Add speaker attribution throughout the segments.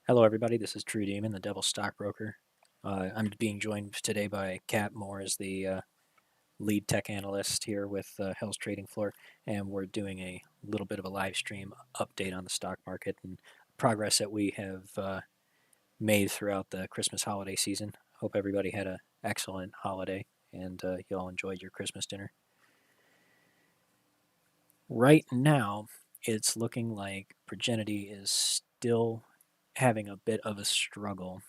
Speaker 1: Hello, everybody. This is True Demon, the Devil Stockbroker. I'm being joined today by Kat Moore as the lead tech analyst here with Hell's Trading Floor, and we're doing a little bit of a live stream update on the stock market and progress that we have made throughout the Christmas holiday season. Hope everybody had an excellent holiday and you all enjoyed your Christmas dinner. Right now, it's looking like Progenity is still having a bit of a struggle,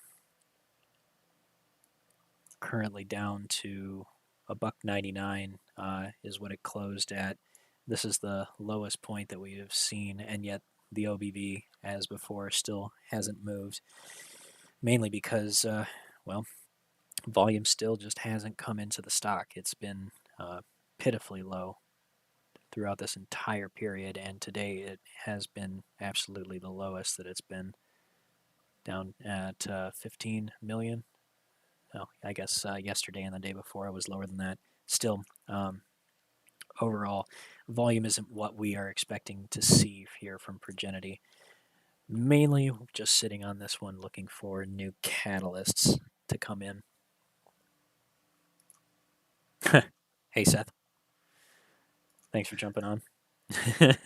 Speaker 1: currently down to a buck 99 is what it closed at. This is the lowest point that we have seen, and yet the OBV, as before, still hasn't moved. Mainly because, well, volume still just hasn't come into the stock. It's been pitifully low throughout this entire period, and today it has been absolutely the lowest that it's been, down at 15 million. Oh, I guess yesterday and the day before it was lower than that. Still, overall, volume isn't what we are expecting to see here from Progenity. Mainly just sitting on this one looking for new catalysts to come in. Hey, Seth. Thanks for jumping on.
Speaker 2: Gotta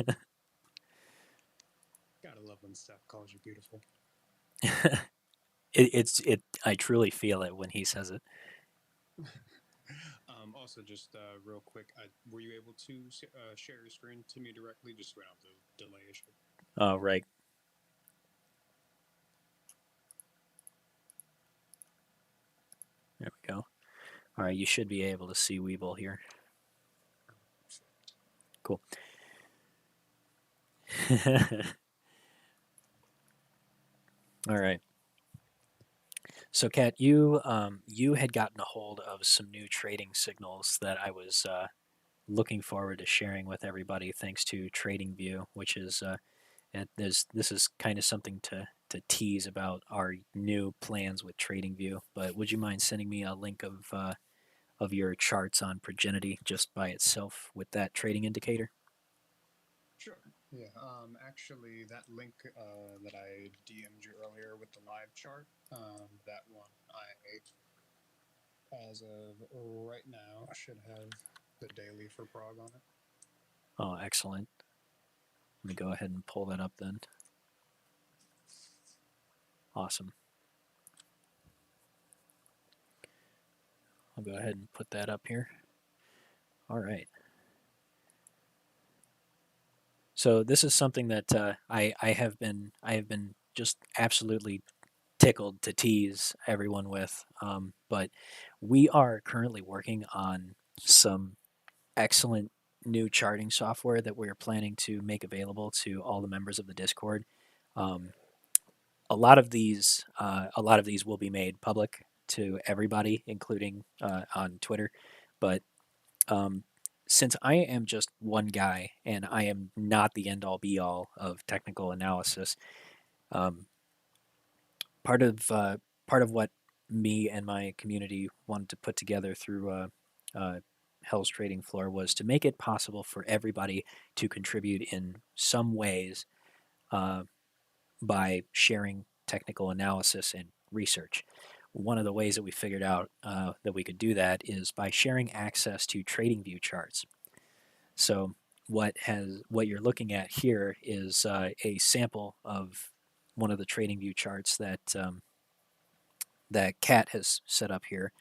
Speaker 2: love when Steph calls you beautiful.
Speaker 1: I truly feel it when he says it.
Speaker 2: Also, just real quick, were you able to share your screen to me directly, just so we don't have the delay issue?
Speaker 1: Oh, right. There we go. All right, you should be able to see Weeble here. Cool. All right. So, Kat, you had gotten a hold of some new trading signals that I was looking forward to sharing with everybody, thanks to TradingView, which is this is kind of something to tease about our new plans with TradingView. But would you mind sending me a link of your charts on Progenity just by itself with that trading indicator?
Speaker 2: Sure. Yeah. Actually, that link that I DM'd you earlier with the live chart, that one as of right now, should have the daily for PROG on it.
Speaker 1: Oh, excellent. Let me go ahead and pull that up then. Awesome. I'll go ahead and put that up here. All right. So this is something that I have been just absolutely tickled to tease everyone with. But we are currently working on some excellent new charting software that we're planning to make available to all the members of the Discord. Um, a lot of these will be made public to everybody, including on Twitter. But um, since I am just one guy and I am not the end all be all of technical analysis, um, part of part of what me and my community wanted to put together through Hell's Trading Floor was to make it possible for everybody to contribute in some ways uh, by sharing technical analysis and research. One of the ways that we figured out that we could do that is by sharing access to TradingView charts. So what you're looking at here is a sample of one of the TradingView charts that Kat has set up here,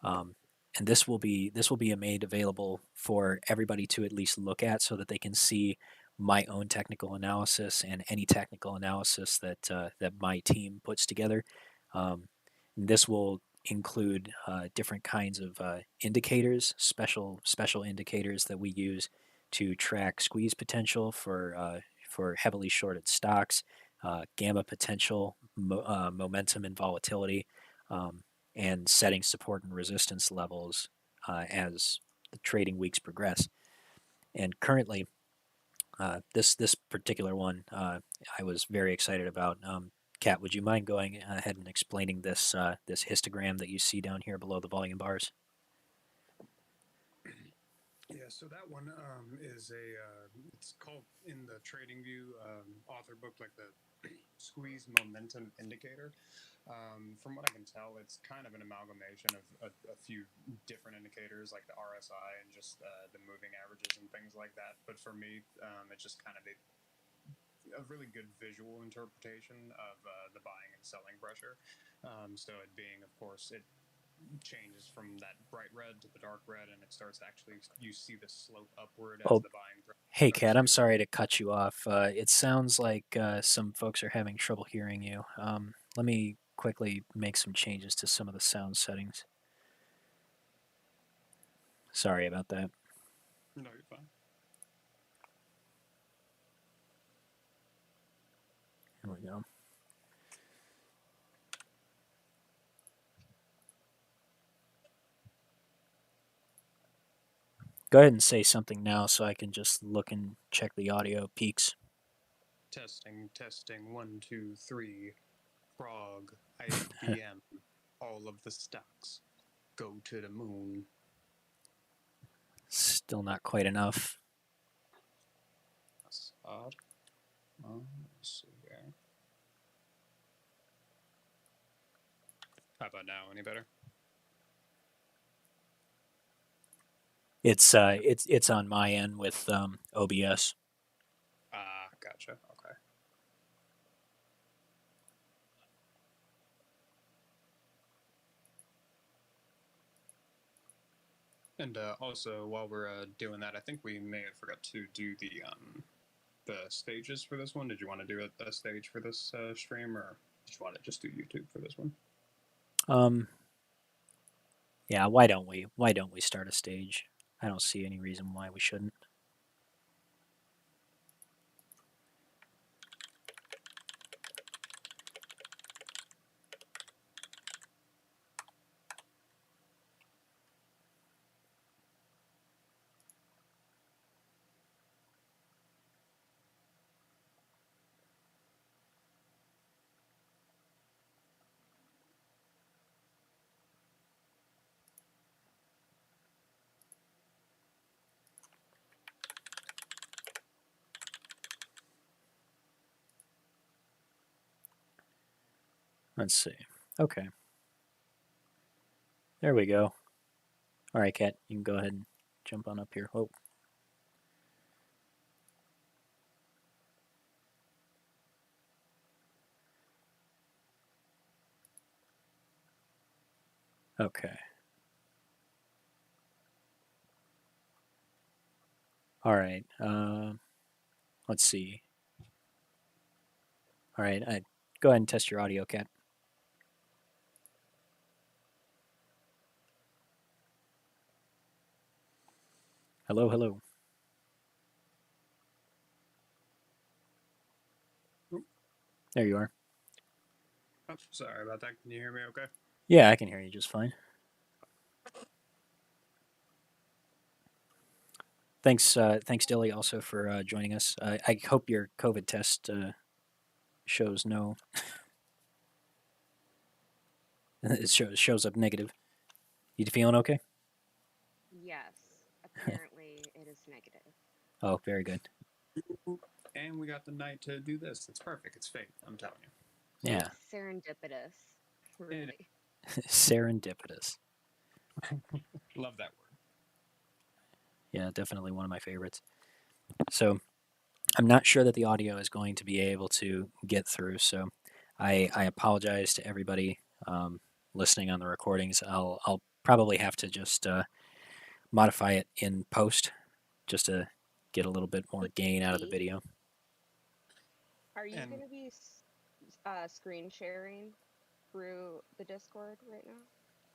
Speaker 1: um, and this will be made available for everybody to at least look at, so that they can see my own technical analysis and any technical analysis that my team puts together. Um, this will include different kinds of indicators, special indicators that we use to track squeeze potential for heavily shorted stocks, gamma potential, momentum and volatility, um, and setting support and resistance levels as the trading weeks progress. And currently, this particular one I was very excited about. Kat, would you mind going ahead and explaining this histogram that you see down here below the volume bars?
Speaker 2: Yeah, so that one it's called in the TradingView author book, like the squeeze momentum indicator. From what I can tell, it's kind of an amalgamation of a few different indicators like the RSI and just the moving averages and things like that. But for me, it's just kind of a really good visual interpretation of the buying and selling pressure. So it being, of course, it changes from that bright red to the dark red, and it starts actually, you see the slope upward as
Speaker 1: Oh,
Speaker 2: the buying pressure
Speaker 1: hey,
Speaker 2: starts
Speaker 1: Kat, I'm
Speaker 2: to.
Speaker 1: sorry to cut you off. It sounds like some folks are having trouble hearing you. Let me quickly make some changes to some of the sound settings. Sorry about that.
Speaker 2: No, you're fine.
Speaker 1: Here we go. Go ahead and say something now so I can just look and check the audio peaks.
Speaker 2: Testing, testing, 1, 2, 3. PROG, IBM, all of the stocks go to the moon.
Speaker 1: Still not quite enough.
Speaker 2: That's odd. Let's see here. How about now? Any better?
Speaker 1: It's on my end with OBS.
Speaker 2: Gotcha. Okay. And also, while we're doing that, I think we may have forgot to do the stages for this one. Did you want to do a stage for this stream, or did you want to just do YouTube for this one?
Speaker 1: Yeah, why don't we? Why don't we start a stage? I don't see any reason why we shouldn't. Let's see. Okay. There we go. All right, Kat, you can go ahead and jump on up here. Oh. Okay. All right. Let's see. All right. Go ahead and test your audio, Kat. Hello, hello. There you are.
Speaker 2: Oh, sorry about that. Can you hear me okay?
Speaker 1: Yeah, I can hear you just fine. Thanks, Dilly, also for joining us. I hope your COVID test shows no. It shows up negative. You feeling okay?
Speaker 3: Yes, apparently it is negative.
Speaker 1: Oh, very good.
Speaker 2: And we got the night to do this. It's perfect. It's fate. I'm telling you.
Speaker 1: Yeah.
Speaker 3: It's serendipitous, really.
Speaker 1: Serendipitous.
Speaker 2: Love that word.
Speaker 1: Yeah, definitely one of my favorites. So I'm not sure that the audio is going to be able to get through. So I apologize to everybody listening on the recordings. I'll probably have to just modify it in post just to get a little bit more gain out of the video.
Speaker 3: Are you
Speaker 2: And
Speaker 3: going to be screen sharing through the Discord right now?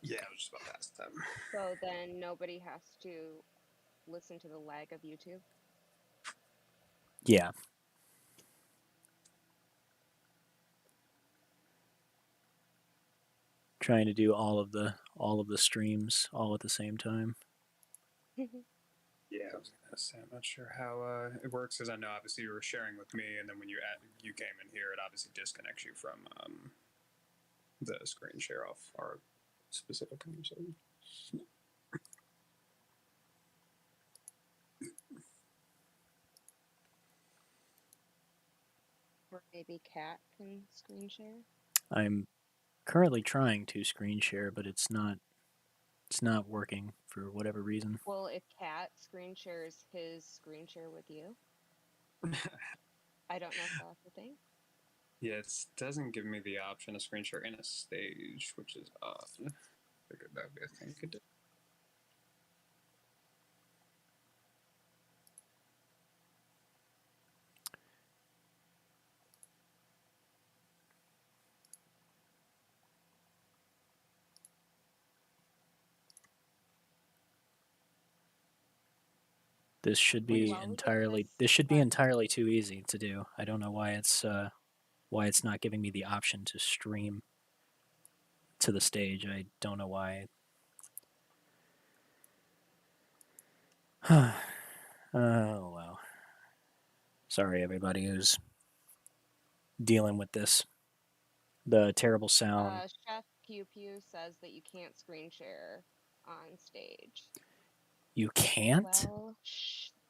Speaker 2: yeah, I was just about past that.
Speaker 3: So then nobody has to listen to the lag of YouTube?
Speaker 1: Yeah. Trying to do all of the streams all at the same time.
Speaker 2: Yeah, I was gonna say I'm not sure how it works because I know obviously you were sharing with me, and then when you came in here, it obviously disconnects you from the screen share off our specific conversation.
Speaker 3: Right. Maybe Cat can screen share.
Speaker 1: I'm currently trying to screen share, but it's not working for whatever reason.
Speaker 3: Well, if Cat screen shares his screen share with you, I don't know if that's a thing.
Speaker 2: Yeah, it doesn't give me the option of screen share in a stage, which is odd. Figured that would be a thing you could do.
Speaker 1: This should
Speaker 3: While
Speaker 1: be
Speaker 3: we get
Speaker 1: entirely
Speaker 3: this
Speaker 1: this should be
Speaker 3: left,
Speaker 1: entirely too easy to do. I don't know why it's not giving me the option to stream to the stage. I don't know why. Oh well. Sorry everybody who's dealing with this. The terrible sound.
Speaker 3: Chef Pew Pew says that you can't screen share on stage.
Speaker 1: You can't?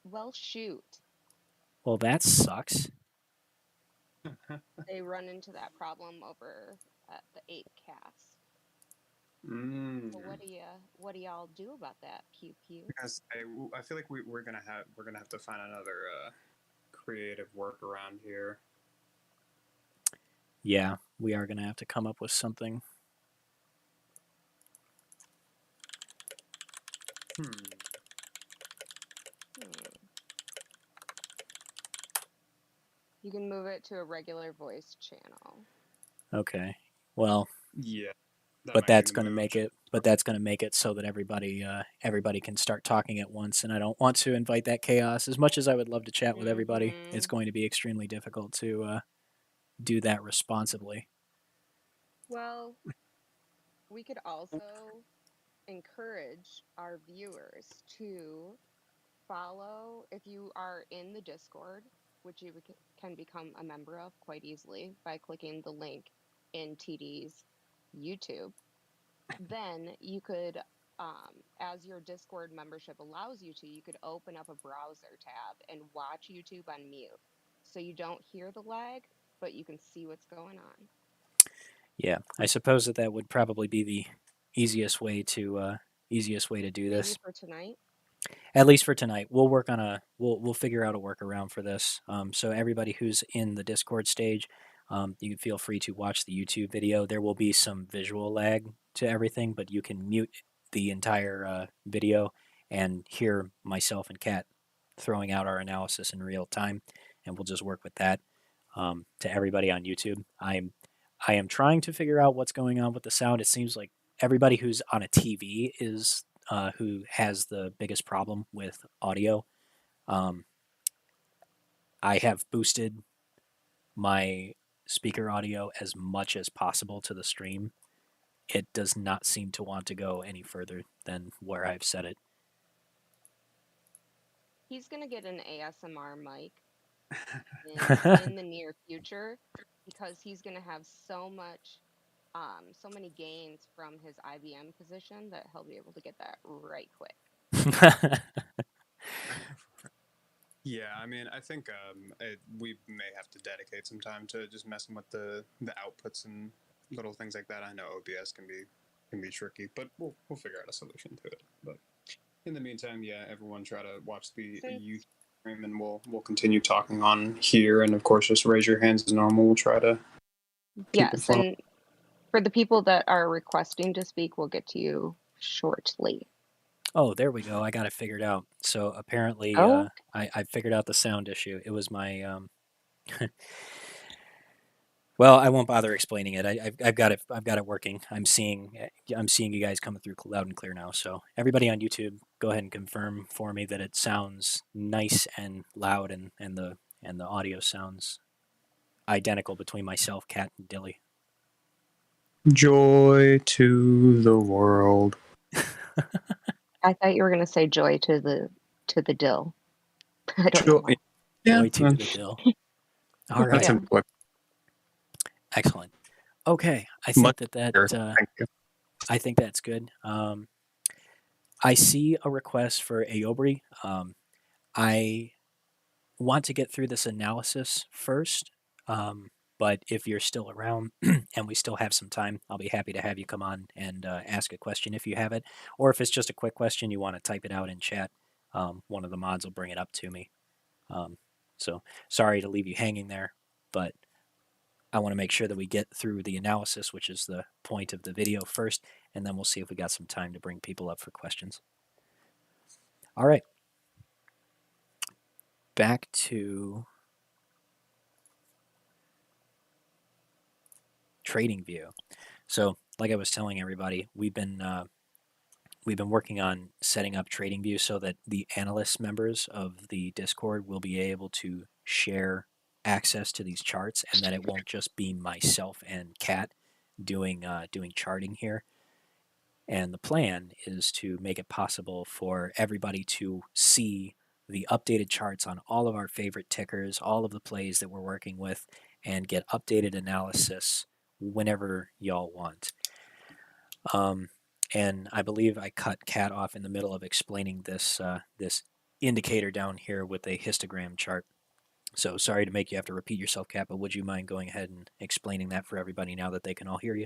Speaker 3: Well, shoot.
Speaker 1: Well, that sucks.
Speaker 3: They run into that problem over at the 8th cast.
Speaker 2: Mm.
Speaker 3: So what do y'all do about that, Pew Pew?
Speaker 2: Because I feel like we're gonna have to find another creative workaround here.
Speaker 1: Yeah, we are gonna have to come up with something.
Speaker 2: Hmm.
Speaker 3: You can move it to a regular voice channel.
Speaker 1: Okay. Well,
Speaker 2: Yeah.
Speaker 1: but that's going to make it. But that's going to make it so that everybody can start talking at once, and I don't want to invite that chaos. As much as I would love to chat with everybody, it's going to be extremely difficult to do that responsibly.
Speaker 3: Well, we could also encourage our viewers to follow, if you are in the Discord, which you can become a member of quite easily by clicking the link in TD's YouTube. Then you could, as your Discord membership allows you to, you could open up a browser tab and watch YouTube on mute. So you don't hear the lag, but you can see what's going on.
Speaker 1: Yeah, I suppose that would probably be the easiest way to do this.
Speaker 3: Maybe for tonight.
Speaker 1: At least for tonight, we'll figure out a workaround for this. So everybody who's in the Discord stage, you can feel free to watch the YouTube video. There will be some visual lag to everything, but you can mute the entire video and hear myself and Kat throwing out our analysis in real time, and we'll just work with that. To everybody on YouTube, I am trying to figure out what's going on with the sound. It seems like everybody who's on a TV is who has the biggest problem with audio. I have boosted my speaker audio as much as possible to the stream. It does not seem to want to go any further than where I've set it.
Speaker 3: He's going to get an ASMR mic in the near future because he's going to have so many gains from his IBM position that he'll be able to get that right quick.
Speaker 2: Yeah, I mean, I think we may have to dedicate some time to just messing with the outputs and little things like that. I know OBS can be tricky, but we'll figure out a solution to it. But in the meantime, yeah, everyone try to watch the YouTube stream, and we'll continue talking on here. And of course, just raise your hands as normal. We'll try to keep it fun.
Speaker 3: And for the people that are requesting to speak, we'll get to you shortly.
Speaker 1: Oh, there we go. I got it figured out. So apparently, I figured out the sound issue. It was my. Well, I won't bother explaining it. I've got it. I've got it working. I'm seeing you guys coming through loud and clear now. So everybody on YouTube, go ahead and confirm for me that it sounds nice and loud, and the audio sounds identical between myself, Kat, and Dilly.
Speaker 2: Joy to the world.
Speaker 3: I thought you were going to say joy to the dill. I don't know.
Speaker 1: Joy to the dill. All right.
Speaker 2: Yeah.
Speaker 1: Excellent. Okay, I think I think that's good. I see a request for Aobri. I want to get through this analysis first. But if you're still around and we still have some time, I'll be happy to have you come on and ask a question if you have it. Or if it's just a quick question, you want to type it out in chat, one of the mods will bring it up to me. So sorry to leave you hanging there, but I want to make sure that we get through the analysis, which is the point of the video first, and then we'll see if we got some time to bring people up for questions. All right. Back to TradingView. So, like I was telling everybody, we've been working on setting up TradingView so that the analyst members of the Discord will be able to share access to these charts, and that it won't just be myself and Kat doing charting here. And the plan is to make it possible for everybody to see the updated charts on all of our favorite tickers, all of the plays that we're working with, and get updated analysis whenever y'all want. And I believe I cut Kat off in the middle of explaining this indicator down here with a histogram chart. So sorry to make you have to repeat yourself, Kat, but would you mind going ahead and explaining that for everybody now that they can all hear you?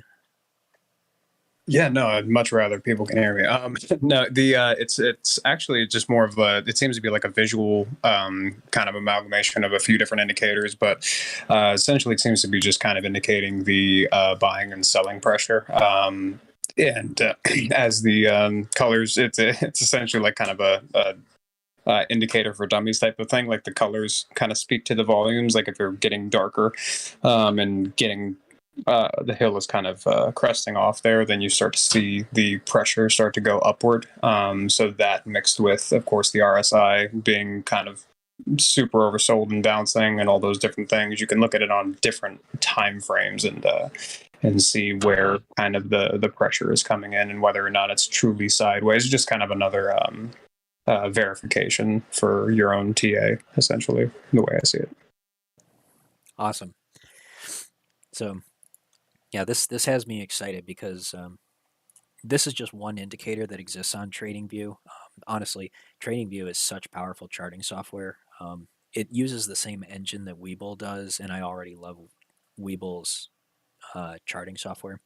Speaker 2: Yeah, no, I'd much rather people can hear me. No, it's actually just more of it seems to be like a visual kind of amalgamation of a few different indicators, but essentially it seems to be just kind of indicating the buying and selling pressure. And as the colors, it's essentially like kind of a indicator for dummies type of thing. Like the colors kind of speak to the volumes. Like if you're getting darker and getting the hill is kind of cresting off there, then you start to see the pressure start to go upward. So that mixed with, of course, the RSI being kind of super oversold and bouncing and all those different things, you can look at it on different time frames and see where kind of the pressure is coming in and whether or not it's truly sideways. Just kind of another verification for your own TA, essentially, the way I see it.
Speaker 1: Awesome. So yeah, this has me excited because this is just one indicator that exists on TradingView. Honestly, TradingView is such powerful charting software. It uses the same engine that Webull does, and I already love Webull's charting software.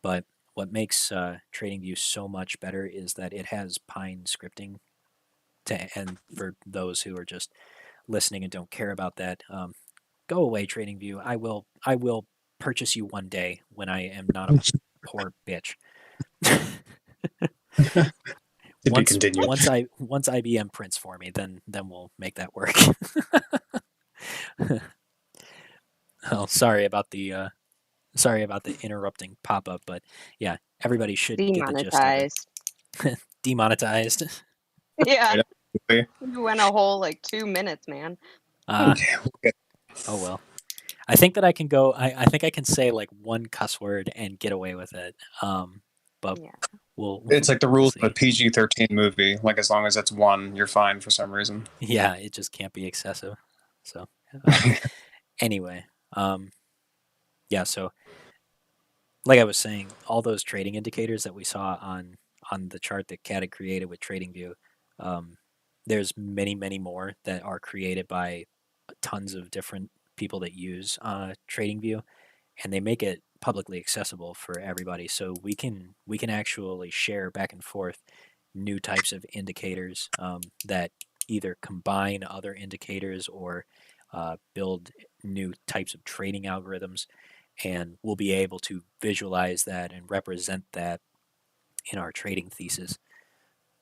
Speaker 1: But what makes TradingView so much better is that it has Pine scripting. And for those who are just listening and don't care about that, go away, TradingView. I will purchase you one day when I am not a poor bitch. once IBM prints for me, then we'll make that work. Oh, sorry about the interrupting pop up, but yeah, everybody should get the gist of it. Demonetized.
Speaker 3: Yeah, you went a whole like 2 minutes, man.
Speaker 1: Oh well. I think that I can go. I think I can say like one cuss word and get away with it. But yeah.
Speaker 2: It's like the rules of a PG-13 movie. Like as long as it's one, you're fine for some reason.
Speaker 1: Yeah, it just can't be excessive. So anyway, yeah. So like I was saying, all those trading indicators that we saw on the chart that Kat had created with TradingView, there's many more that are created by tons of different people that use TradingView, and they make it publicly accessible for everybody. So we can actually share back and forth new types of indicators that either combine other indicators or build new types of trading algorithms, and we'll be able to visualize that and represent that in our trading thesis.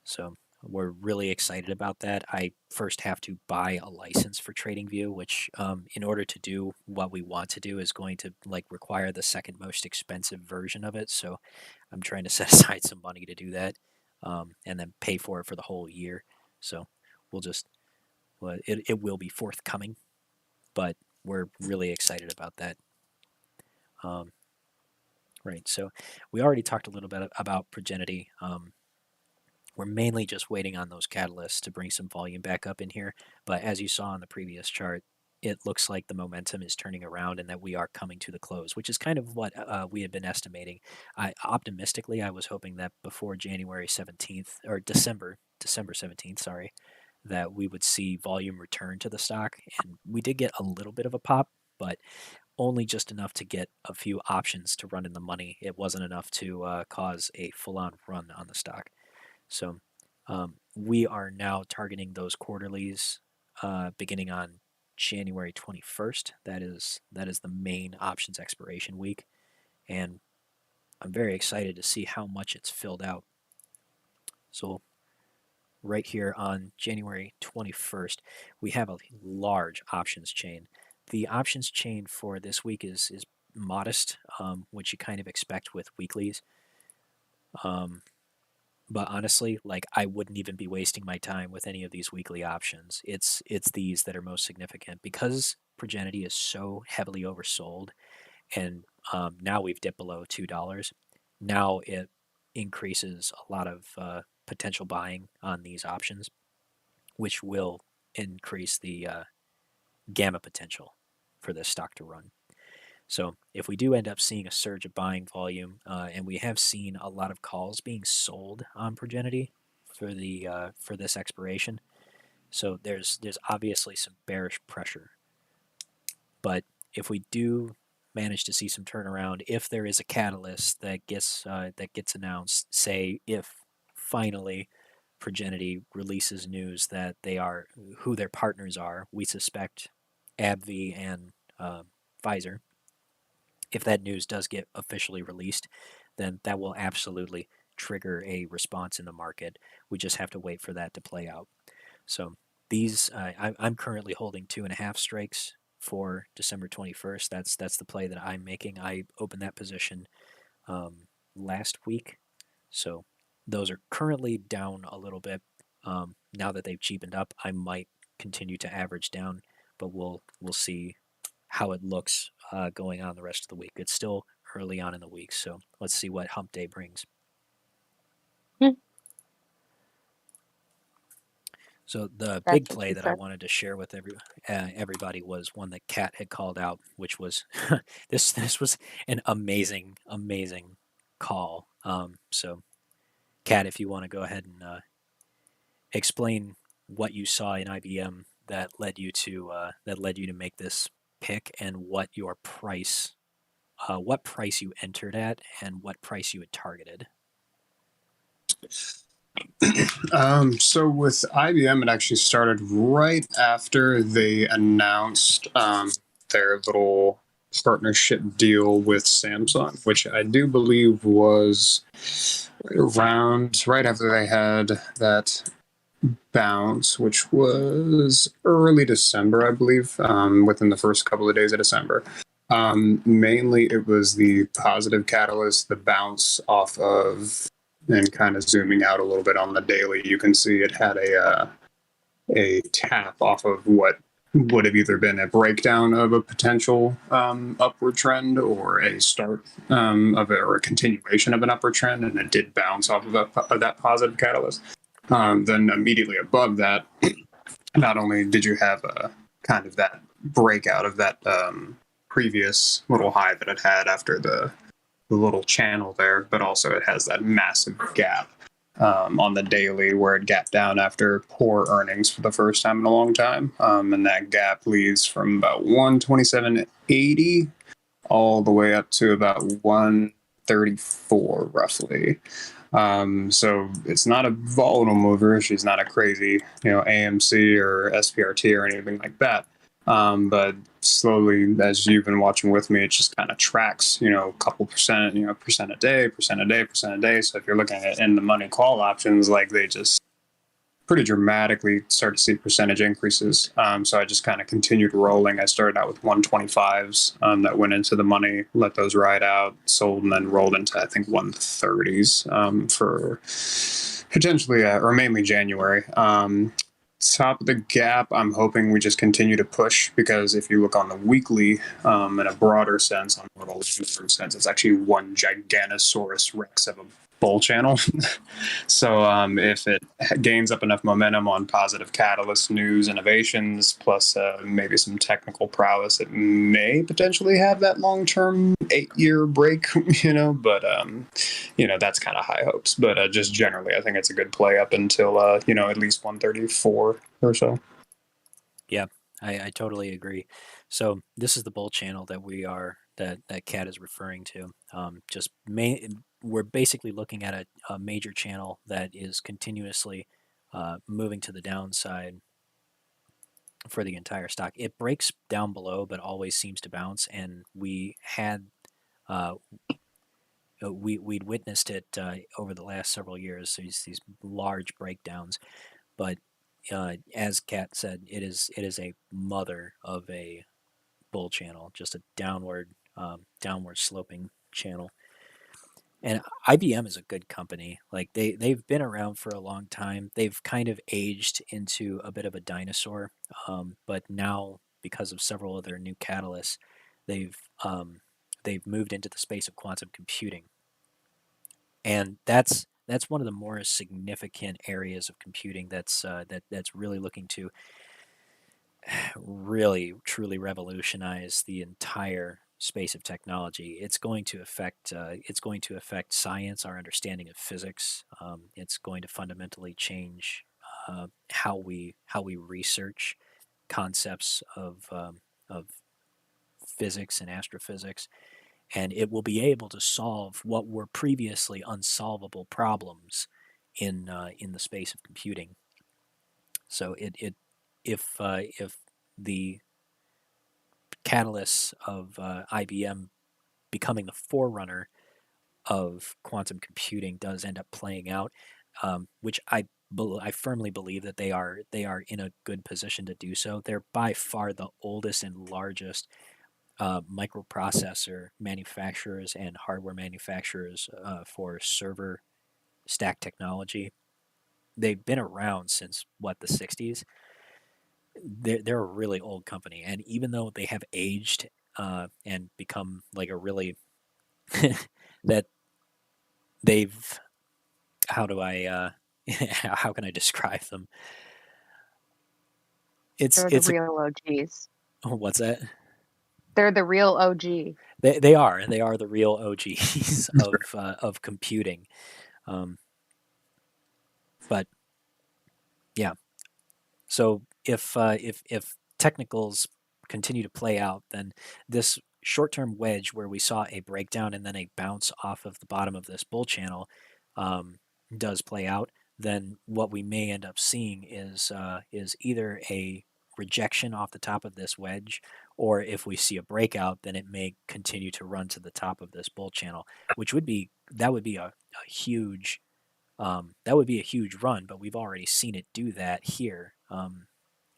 Speaker 1: So we're really excited about that. I first have to buy a license for TradingView, which in order to do what we want to do is going to like require the second most expensive version of it. So I'm trying to set aside some money to do that, and then pay for it for the whole year. So it will be forthcoming, but we're really excited about that. Right. So we already talked a little bit about Progenity. We're mainly just waiting on those catalysts to bring some volume back up in here. But as you saw on the previous chart, it looks like the momentum is turning around and that we are coming to the close, which is kind of what we had been estimating. Optimistically, I was hoping that before January 17th, or December 17th, sorry, that we would see volume return to the stock. And we did get a little bit of a pop, but only just enough to get a few options to run in the money. It wasn't enough to cause a full-on run on the stock. So we are now targeting those quarterlies beginning on January 21st. That is the main options expiration week, and I'm very excited to see how much it's filled out. So right here on January 21st, we have a large options chain. The options chain for this week is modest, which you kind of expect with weeklies. But honestly, like, I wouldn't even be wasting my time with any of these weekly options. It's these that are most significant because Progenity is so heavily oversold, and now we've dipped below $2. Now it increases a lot of potential buying on these options, which will increase the gamma potential for this stock to run. So if we do end up seeing a surge of buying volume, and we have seen a lot of calls being sold on Progenity for this expiration, so there's obviously some bearish pressure. But if we do manage to see some turnaround, if there is a catalyst that gets announced, say if finally Progenity releases news that they are who their partners are, we suspect AbbVie and Pfizer. If that news does get officially released, then that will absolutely trigger a response in the market. We just have to wait for that to play out. So these, I'm currently holding 2.5 strikes for December 21st. That's the play that I'm making. I opened that position last week, so those are currently down a little bit. Now that they've cheapened up, I might continue to average down, but we'll see how it looks going on the rest of the week. It's still early on in the week, so let's see what hump day brings. So the big play that I wanted to share with everybody was one that Kat had called out, which was this was an amazing call. So Kat, if you want to go ahead and explain what you saw in IBM that led you to make this pick, and what your price you entered at, and what price you had targeted.
Speaker 2: So with IBM, it actually started right after they announced their little partnership deal with Samsung, which I do believe was right after they had that bounce, which was early December, I believe, within the first couple of days of December. Mainly it was the positive catalyst, the bounce off of, and kind of zooming out a little bit on the daily, you can see it had a tap off of what would have either been a breakdown of a potential upward trend, or a start or a continuation of an upward trend, and it did bounce off of that positive catalyst. Then immediately above that, not only did you have kind of that breakout of that previous little high that it had after the little channel there, but also it has that massive gap on the daily where it gapped down after poor earnings for the first time in a long time. And that gap leads from about 127.80 all the way up to about 134 roughly. So it's not a volatile mover. She's not a crazy, AMC or SPRT or anything like that. But slowly, as you've been watching with me, it just kind of tracks, a couple percent, percent a day. So if you're looking at in the money call options, like, they just pretty dramatically start to see percentage increases. So I just kind of continued rolling. I started out with 125s that went into the money, let those ride out, sold, and then rolled into, I think, 130s for potentially, or mainly January. Top of the gap, I'm hoping we just continue to push, because if you look on the weekly, in a broader sense, on a little sense, it's actually one Giganosaurus Rex of a bull channel. So if it gains up enough momentum on positive catalyst news, innovations, plus maybe some technical prowess, it may potentially have that long-term 8-year break, but that's kind of high hopes. But just generally, I think it's a good play up until at least 134 or so.
Speaker 1: Yeah, I totally agree. So this is the bull channel that that Cat is referring to. We're basically looking at a major channel that is continuously moving to the downside for the entire stock. It breaks down below, but always seems to bounce. And uh, we'd witnessed it over the last several years. These large breakdowns, but as Kat said, it is a mother of a bull channel, just a downward sloping channel. And IBM is a good company. Like they've been around for a long time. They've kind of aged into a bit of a dinosaur, but now because of several of their new catalysts, they've um, they've moved into the space of quantum computing, and that's one of the more significant areas of computing that's really looking to really truly revolutionize the entire space of technology. It's going to affect science, our understanding of physics. It's going to fundamentally change how we research concepts of physics and astrophysics, and it will be able to solve what were previously unsolvable problems in the space of computing. So if the catalysts of IBM becoming the forerunner of quantum computing does end up playing out, which I firmly believe that they are in a good position to do so. They're by far the oldest and largest microprocessor manufacturers and hardware manufacturers for server stack technology. They've been around since what, the 60s. They're a really old company, and even though they have aged and become like a really that they've how do I how can I describe them? It's
Speaker 3: They're the
Speaker 1: it's a
Speaker 3: real OGs.
Speaker 1: what's that?
Speaker 3: They're the real OG.
Speaker 1: They are the real OGs of computing. Um, but yeah, so if technicals continue to play out, then this short-term wedge where we saw a breakdown and then a bounce off of the bottom of this bull channel um, does play out, then what we may end up seeing is either a rejection off the top of this wedge, or if we see a breakout, then it may continue to run to the top of this bull channel, which would be a huge that would be a huge run, but we've already seen it do that here.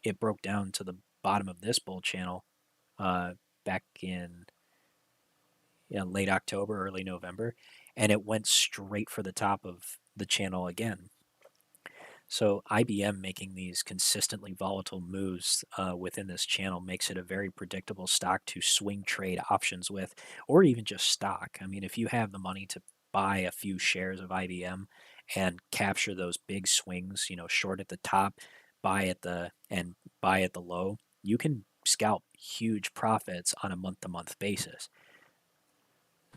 Speaker 1: It broke down to the bottom of this bull channel uh, back in late October, early November, and it went straight for the top of the channel again. So IBM making these consistently volatile moves within this channel makes it a very predictable stock to swing trade options with, or even just stock. I mean, if you have the money to buy a few shares of IBM and capture those big swings, short at the top, buy at the low, you can scalp huge profits on a month-to-month basis.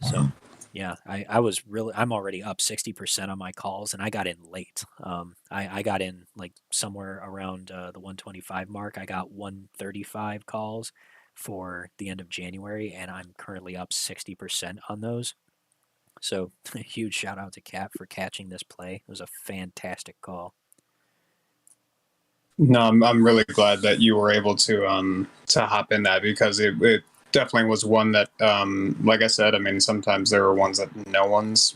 Speaker 1: So yeah, I'm already up 60% on my calls, and I got in late. I got in like somewhere around the 125 mark. I got 135 calls for the end of January, and I'm currently up 60% on those. So a huge shout out to Cat for catching this play. It was a fantastic call.
Speaker 2: No, I'm really glad that you were able to hop in that, because it definitely was one that like I said, I mean, sometimes there are ones that no one's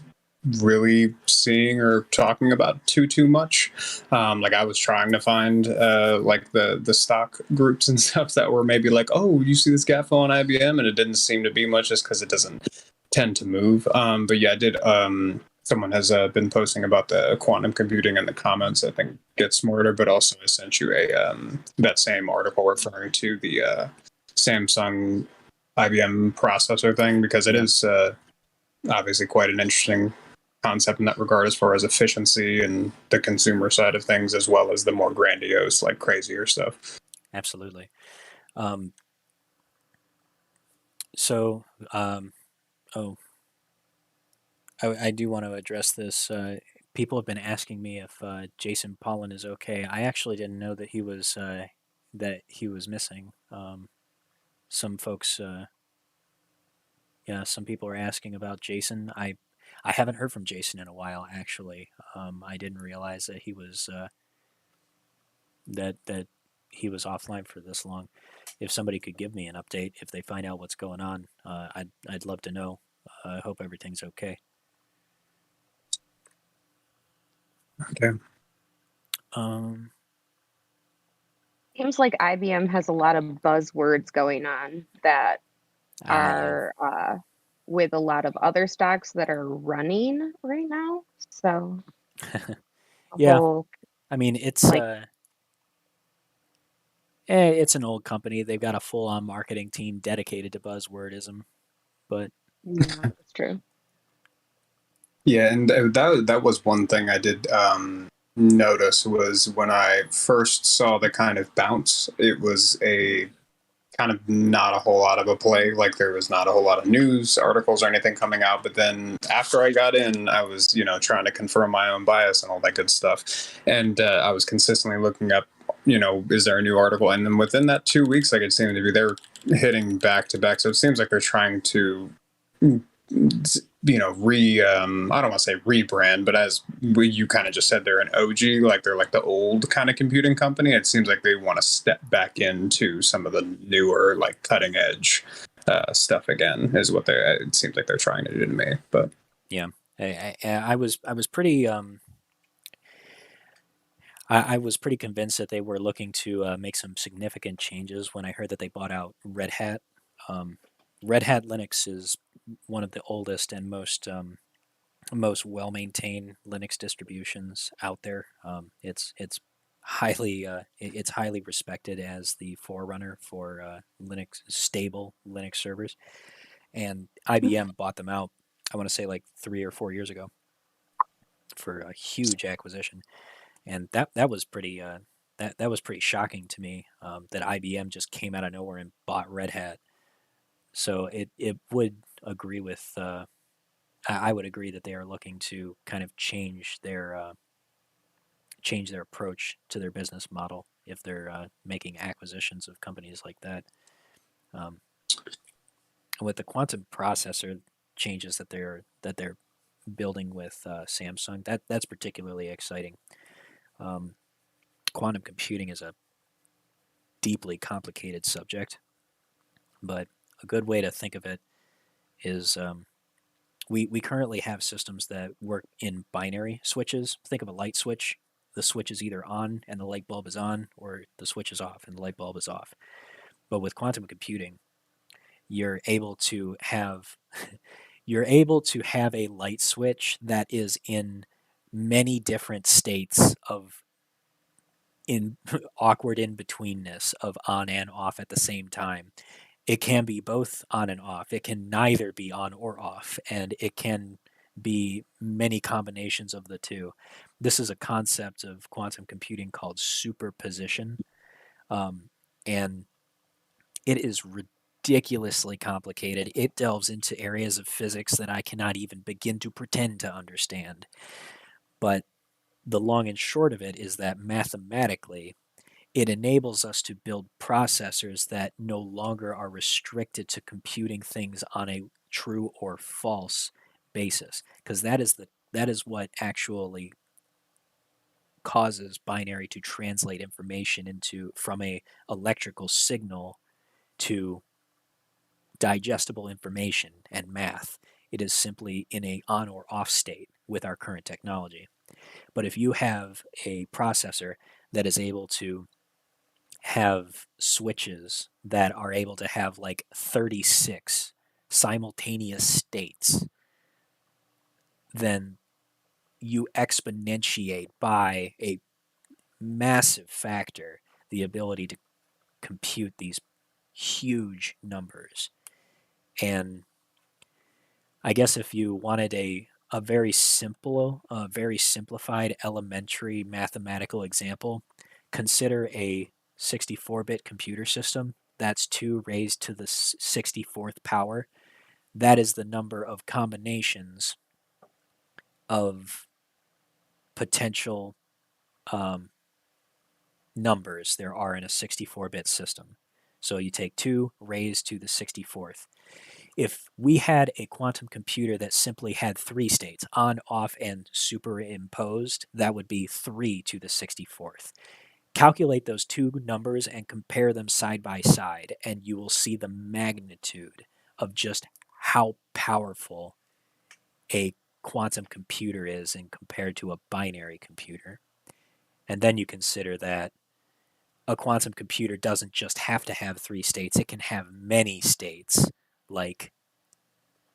Speaker 2: really seeing or talking about too much. Like I was trying to find like the stock groups and stuff that were maybe like, oh, you see this GAFO on IBM, and it didn't seem to be much just because it doesn't tend to move. But yeah, I did. Someone has been posting about the quantum computing in the comments. I think Get Smarter, but also I sent you a that same article referring to the Samsung IBM processor thing, because it is obviously quite an interesting concept in that regard, as far as efficiency and the consumer side of things, as well as the more grandiose, like crazier stuff.
Speaker 1: Absolutely. Um, so, oh, I do want to address this. People have been asking me if Jason Pollan is okay. I actually didn't know that he was missing. some folks, yeah, some people are asking about Jason. I haven't heard from Jason in a while, actually. I didn't realize that that he was offline for this long. If somebody could give me an update, if they find out what's going on, I'd love to know. I hope everything's okay.
Speaker 2: Okay.
Speaker 1: Um,
Speaker 3: Seems like IBM has a lot of buzzwords going on that
Speaker 1: yeah.
Speaker 3: are with a lot of other stocks that are running right now. So a
Speaker 1: Yeah,
Speaker 3: whole
Speaker 1: I mean
Speaker 3: like
Speaker 1: it's an old company. They've got a full-on marketing team dedicated to buzzwordism, but
Speaker 3: yeah, that's true.
Speaker 2: Yeah, and that was one thing I did notice was when I first saw the kind of bounce, it was a kind of not a whole lot of a play. Like there was not a whole lot of news articles or anything coming out. But then after I got in, I was trying to confirm my own bias and all that good stuff, and I was consistently looking up. Is there a new article? And then within that 2 weeks, like it seemed to be, they're hitting back to back. So it seems like they're trying to I don't want to say rebrand, but as you kind of just said, they're an OG, like they're like the old kind of computing company. It seems like they want to step back into some of the newer, like cutting edge stuff again, is what it seems like they're trying to do to me. But
Speaker 1: yeah, I was pretty I was pretty convinced that they were looking to make some significant changes when I heard that they bought out Red Hat. Um, Red Hat Linux is one of the oldest and most well maintained Linux distributions out there. It's highly respected as the forerunner for Linux stable Linux servers, and IBM bought them out. I want to say like 3 or 4 years ago for a huge acquisition, and that was pretty that was pretty shocking to me, that IBM just came out of nowhere and bought Red Hat. So it would agree with I would agree that they are looking to kind of change their approach to their business model if they're making acquisitions of companies like that. Um, with the quantum processor changes that they're building with Samsung, that's particularly exciting. Um, Quantum computing is a deeply complicated subject, but a good way to think of it is we currently have systems that work in binary switches. Think of a light switch. The switch is either on and the light bulb is on, or the switch is off and the light bulb is off. But with quantum computing, you're able to have you're able to have a light switch that is in many different states of in awkward in betweenness of on and off at the same time. It can be both on and off. It can neither be on or off, and it can be many combinations of the two. This is a concept of quantum computing called superposition, um, and it is ridiculously complicated. It delves into areas of physics that I cannot even begin to pretend to understand. But the long and short of it is that mathematically, it enables us to build processors that no longer are restricted to computing things on a true or false basis, because that is what actually causes binary to translate information into from a electrical signal to digestible information and math. It is simply in a on or off state with our current technology. But if you have a processor that is able to have switches that are able to have like 36 simultaneous states, then you exponentiate by a massive factor the ability to compute these huge numbers. And I guess if you wanted a very simplified elementary mathematical example, consider a 64-bit computer system. That's 2 raised to the 64th power. That is the number of combinations of potential um, numbers there are in a 64-bit system. So you take 2 raised to the 64th. If we had a quantum computer that simply had 3 states, on, off, and superimposed, that would be 3 to the 64th. Calculate those two numbers and compare them side by side, and you will see the magnitude of just how powerful a quantum computer is in compared to a binary computer. And then you consider that a quantum computer doesn't just have to have 3 states, it can have many states, like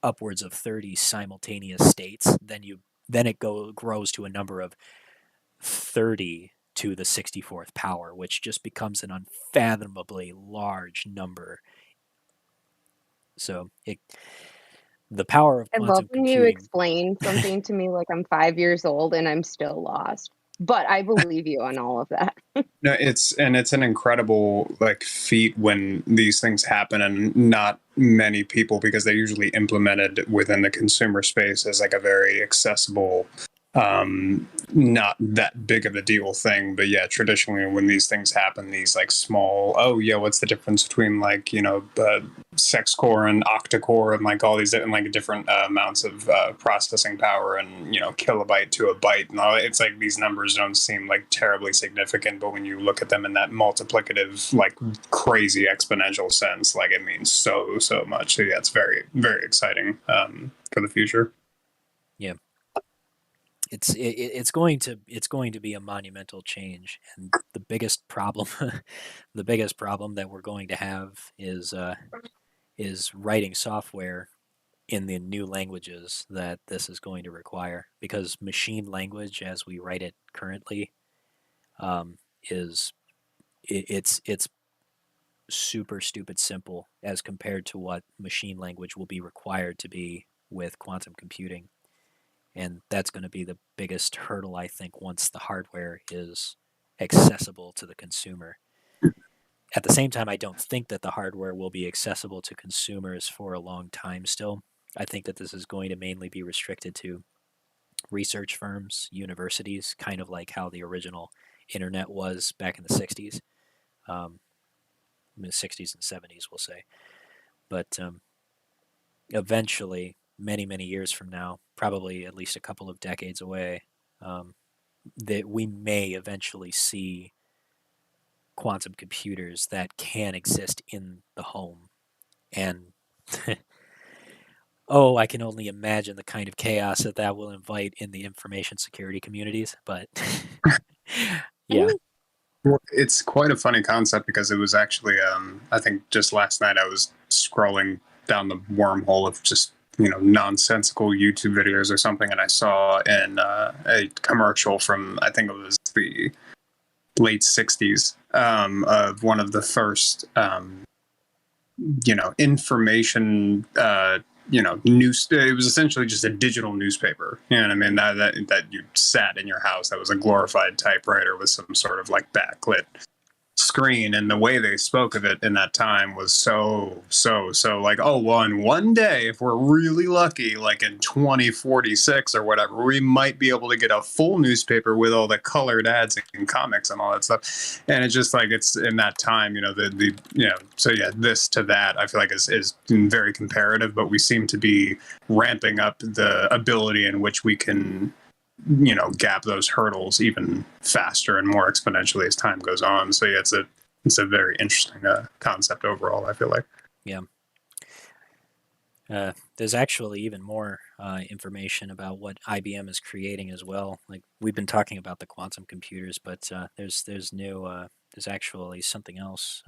Speaker 1: upwards of 30 simultaneous states. Then it grows to a number of 30 to the 64th power, which just becomes an unfathomably large number. So the power of
Speaker 3: I love
Speaker 1: quantum
Speaker 3: when you
Speaker 1: computing.
Speaker 3: explain something to me like I'm 5 years old and I'm still lost. But I believe you on all of that.
Speaker 2: No, it's an incredible like feat when these things happen, and not many people, because they're usually implemented within the consumer space as like a very accessible, not that big of a deal thing. But yeah, traditionally when these things happen, these like small, oh yeah, what's the difference between like, you know, sex core and octa core and like all these and like different amounts of processing power, and you know, kilobyte to a byte and all, it's like these numbers don't seem like terribly significant, but when you look at them in that multiplicative like crazy exponential sense, like it means so much. So yeah, it's very exciting for the future.
Speaker 1: Yeah, it's going to be a monumental change, and the biggest problem the biggest problem that we're going to have is writing software in the new languages that this is going to require, because machine language as we write it currently is it's super stupid simple as compared to what machine language will be required to be with quantum computing. And that's going to be the biggest hurdle, I think, once the hardware is accessible to the consumer. At the same time, I don't think that the hardware will be accessible to consumers for a long time still. I think that this is going to mainly be restricted to research firms, universities, kind of like how the original internet was back in the 60s, in the 60s and 70s, we'll say. But eventually, many years from now, probably at least a couple of decades away, um, that we may eventually see quantum computers that can exist in the home. And oh, I can only imagine the kind of chaos that that will invite in the information security communities. But yeah,
Speaker 2: Well, it's quite a funny concept, because it was actually, I think just last night I was scrolling down the wormhole of just, you know, nonsensical YouTube videos or something, and I saw in a commercial from, I think it was the late 60s, of one of the first, you know, information, you know, news. It was essentially just a digital newspaper. You know what I mean? That you sat in your house. That was a glorified typewriter with some sort of like backlit screen, and the way they spoke of it in that time was so like, oh well, in one day, if we're really lucky, like in 2046 or whatever, we might be able to get a full newspaper with all the colored ads and comics and all that stuff. And it's just like, it's in that time, you know, the you know, so yeah, this to that I feel like is very comparative, but we seem to be ramping up the ability in which we can, you know, gap those hurdles even faster and more exponentially as time goes on. So yeah, it's a very interesting concept overall, I feel like.
Speaker 1: yeah. There's actually even more information about what IBM is creating as well. Like we've been talking about the quantum computers, but there's new there's actually something else.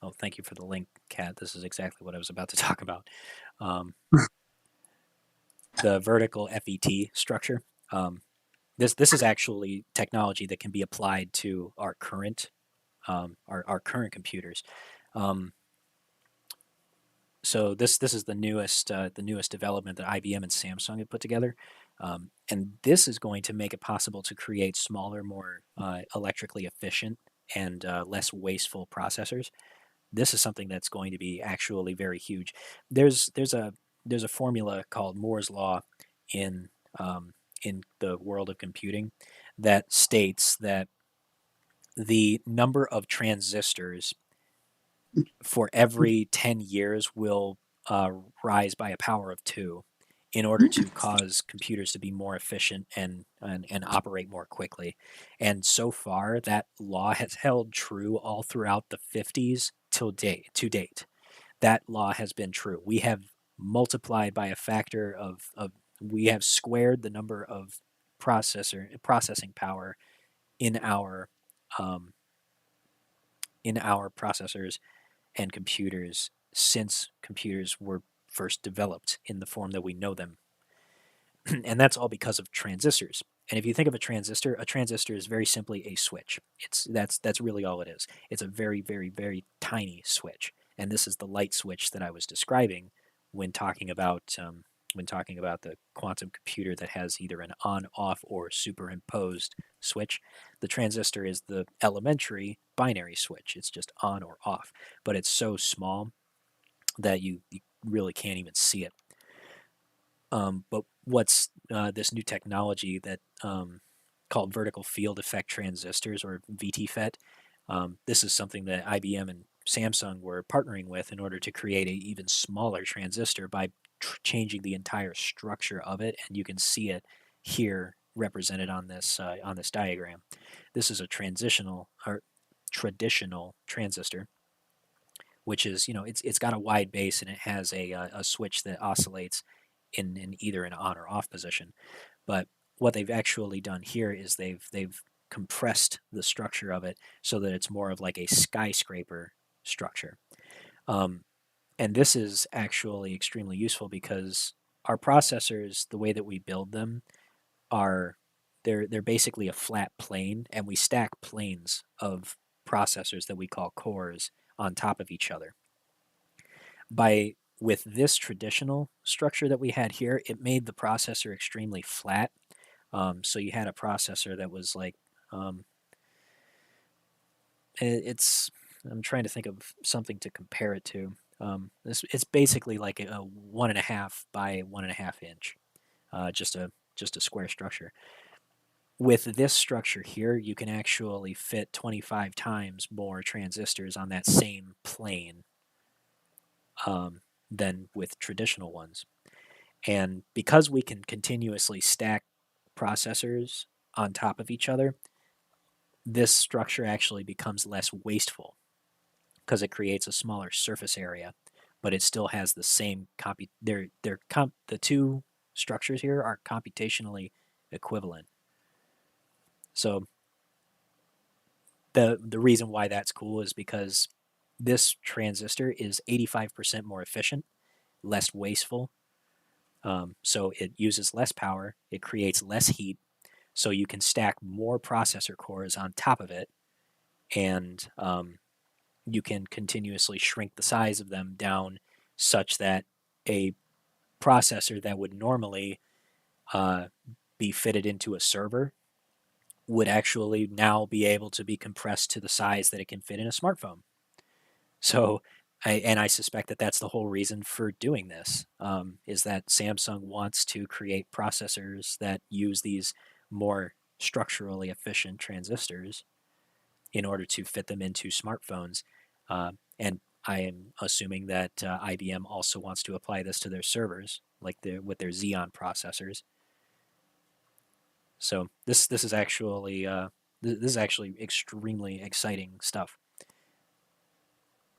Speaker 1: Oh, thank you for the link, Kat. This is exactly what I was about to talk about. Um, the vertical FET structure. This is actually technology that can be applied to our current our current computers. Um, so this is the newest development that IBM and Samsung have put together, and this is going to make it possible to create smaller, more electrically efficient and less wasteful processors. This is something that's going to be actually very huge. There's a formula called Moore's law in in the world of computing that states that the number of transistors for every 10 years will rise by a power of 2 in order to cause computers to be more efficient and operate more quickly. And so far, that law has held true all throughout the 50s to date. That law has been true. We have multiplied by a factor of we have squared the number of processing power in our um, in our processors and computers since computers were first developed in the form that we know them. And that's all because of transistors. And if you think of a transistor is very simply a switch. That's really all it is. It's a very, very, very tiny switch. And this is the light switch that I was describing when talking about the quantum computer that has either an on-off or superimposed switch. The transistor is the elementary binary switch. It's just on or off, but it's so small that you really can't even see it. But what's this new technology that called vertical field effect transistors, or VTFET? This is something that IBM and Samsung were partnering with in order to create an even smaller transistor by changing the entire structure of it, and you can see it here represented on this diagram. This is a traditional transistor, which is, it's got a wide base and it has a switch that oscillates in either an on or off position. But what they've actually done here is they've compressed the structure of it so that it's more of like a skyscraper structure. And this is actually extremely useful because our processors, the way that we build them, they're basically a flat plane, and we stack planes of processors that we call cores on top of each other. With this traditional structure that we had here, it made the processor extremely flat. So you had a processor that was like, I'm trying to think of something to compare it to. It's basically like a 1.5 by 1.5 inch, just a square structure. With this structure here, you can actually fit 25 times more transistors on that same plane than with traditional ones. And because we can continuously stack processors on top of each other, this structure actually becomes less wasteful because it creates a smaller surface area, but it still has the same the two structures here are computationally equivalent. So the reason why that's cool is because this transistor is 85% more efficient, less wasteful. So it uses less power, it creates less heat, so you can stack more processor cores on top of it, and you can continuously shrink the size of them down such that a processor that would normally be fitted into a server would actually now be able to be compressed to the size that it can fit in a smartphone. So, I suspect that that's the whole reason for doing this, is that Samsung wants to create processors that use these more structurally efficient transistors in order to fit them into smartphones. And I am assuming that IBM also wants to apply this to their servers, like with their Xeon processors. So this is actually extremely exciting stuff.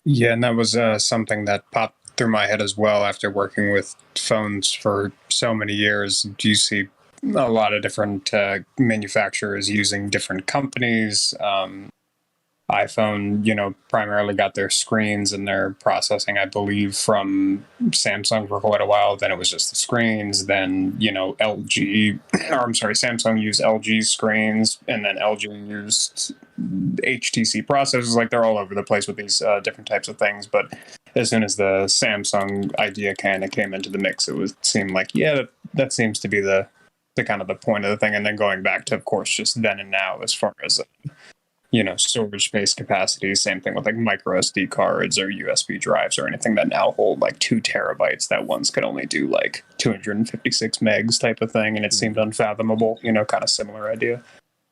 Speaker 2: Yeah, and that was something that popped through my head as well after working with phones for so many years. Do you see a lot of different manufacturers using different companies? iPhone, primarily got their screens and their processing, I believe, from Samsung for quite a while. Then it was just the screens. Then, LG, or I'm sorry, Samsung used LG screens, and then LG used HTC processors. Like, they're all over the place with these different types of things. But as soon as the Samsung idea kind of came into the mix, it would seem like, yeah, that seems to be the kind of the point of the thing. And then going back to, of course, just then and now as far as storage space capacity. Same thing with like micro SD cards or USB drives or anything that now hold like 2 terabytes that once could only do like 256 megs type of thing. And it seemed unfathomable, kind of similar idea.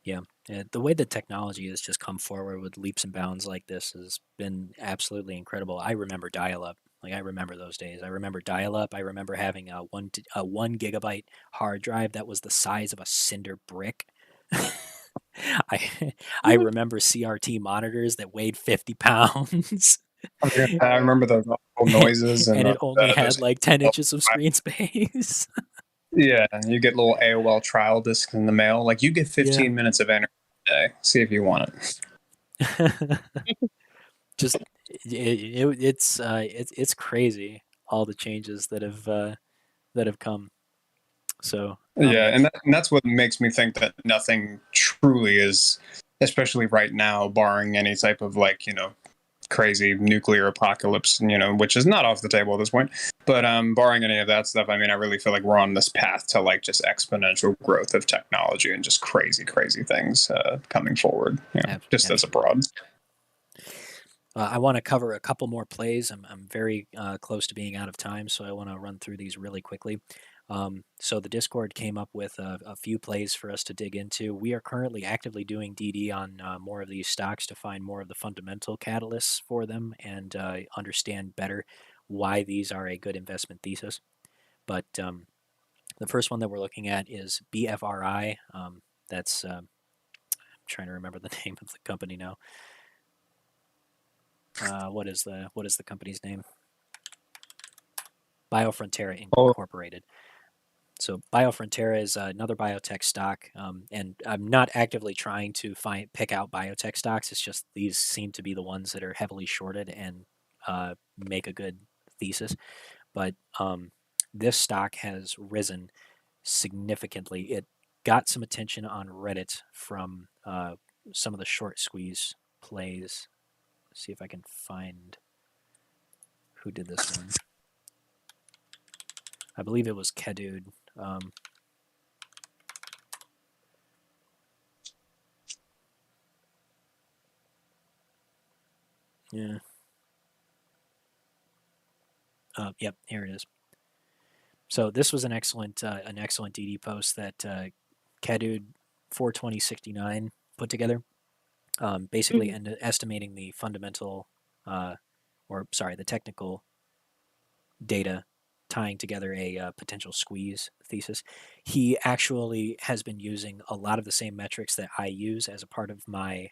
Speaker 1: Yeah. The way that technology has just come forward with leaps and bounds like this has been absolutely incredible. I remember dial-up. Like I remember those days. I remember dial-up. I remember having a 1 gigabyte hard drive that was the size of a cinder brick. I I remember CRT monitors that weighed 50 pounds.
Speaker 2: I remember those awful noises and
Speaker 1: And it only
Speaker 2: those
Speaker 1: had like 10 inches of screen space.
Speaker 2: yeah, and you get little AOL trial discs in the mail. Like you get
Speaker 1: Yeah.
Speaker 2: 15 minutes of energy a day. See if you want it.
Speaker 1: Just it's crazy all the changes that have come. So
Speaker 2: Yeah, and that's what makes me think that nothing truly is, especially right now, barring any type of like crazy nuclear apocalypse, which is not off the table at this point. But barring any of that stuff, I mean, I really feel like we're on this path to like just exponential growth of technology and just crazy, crazy things coming forward. Just as a
Speaker 1: absolutely.
Speaker 2: broad.
Speaker 1: I want to cover a couple more plays. I'm very close to being out of time, so I want to run through these really quickly. So the Discord came up with a few plays for us to dig into. We are currently actively doing DD on more of these stocks to find more of the fundamental catalysts for them and understand better why these are a good investment thesis. But the first one that we're looking at is BFRI. That's I'm trying to remember the name of the company now. What is the company's name? Biofrontera
Speaker 2: Oh,
Speaker 1: Incorporated. So Biofrontera is another biotech stock, and I'm not actively trying to pick out biotech stocks. It's just these seem to be the ones that are heavily shorted and make a good thesis. But this stock has risen significantly. It got some attention on Reddit from some of the short squeeze plays. Let's see if I can find who did this one. I believe it was Kedude. Yeah. Yep. Here it is. So this was an excellent DD post that Kedude 42069 put together. Basically, estimating the fundamental, the technical data tying together a potential squeeze thesis. He actually has been using a lot of the same metrics that I use as a part of my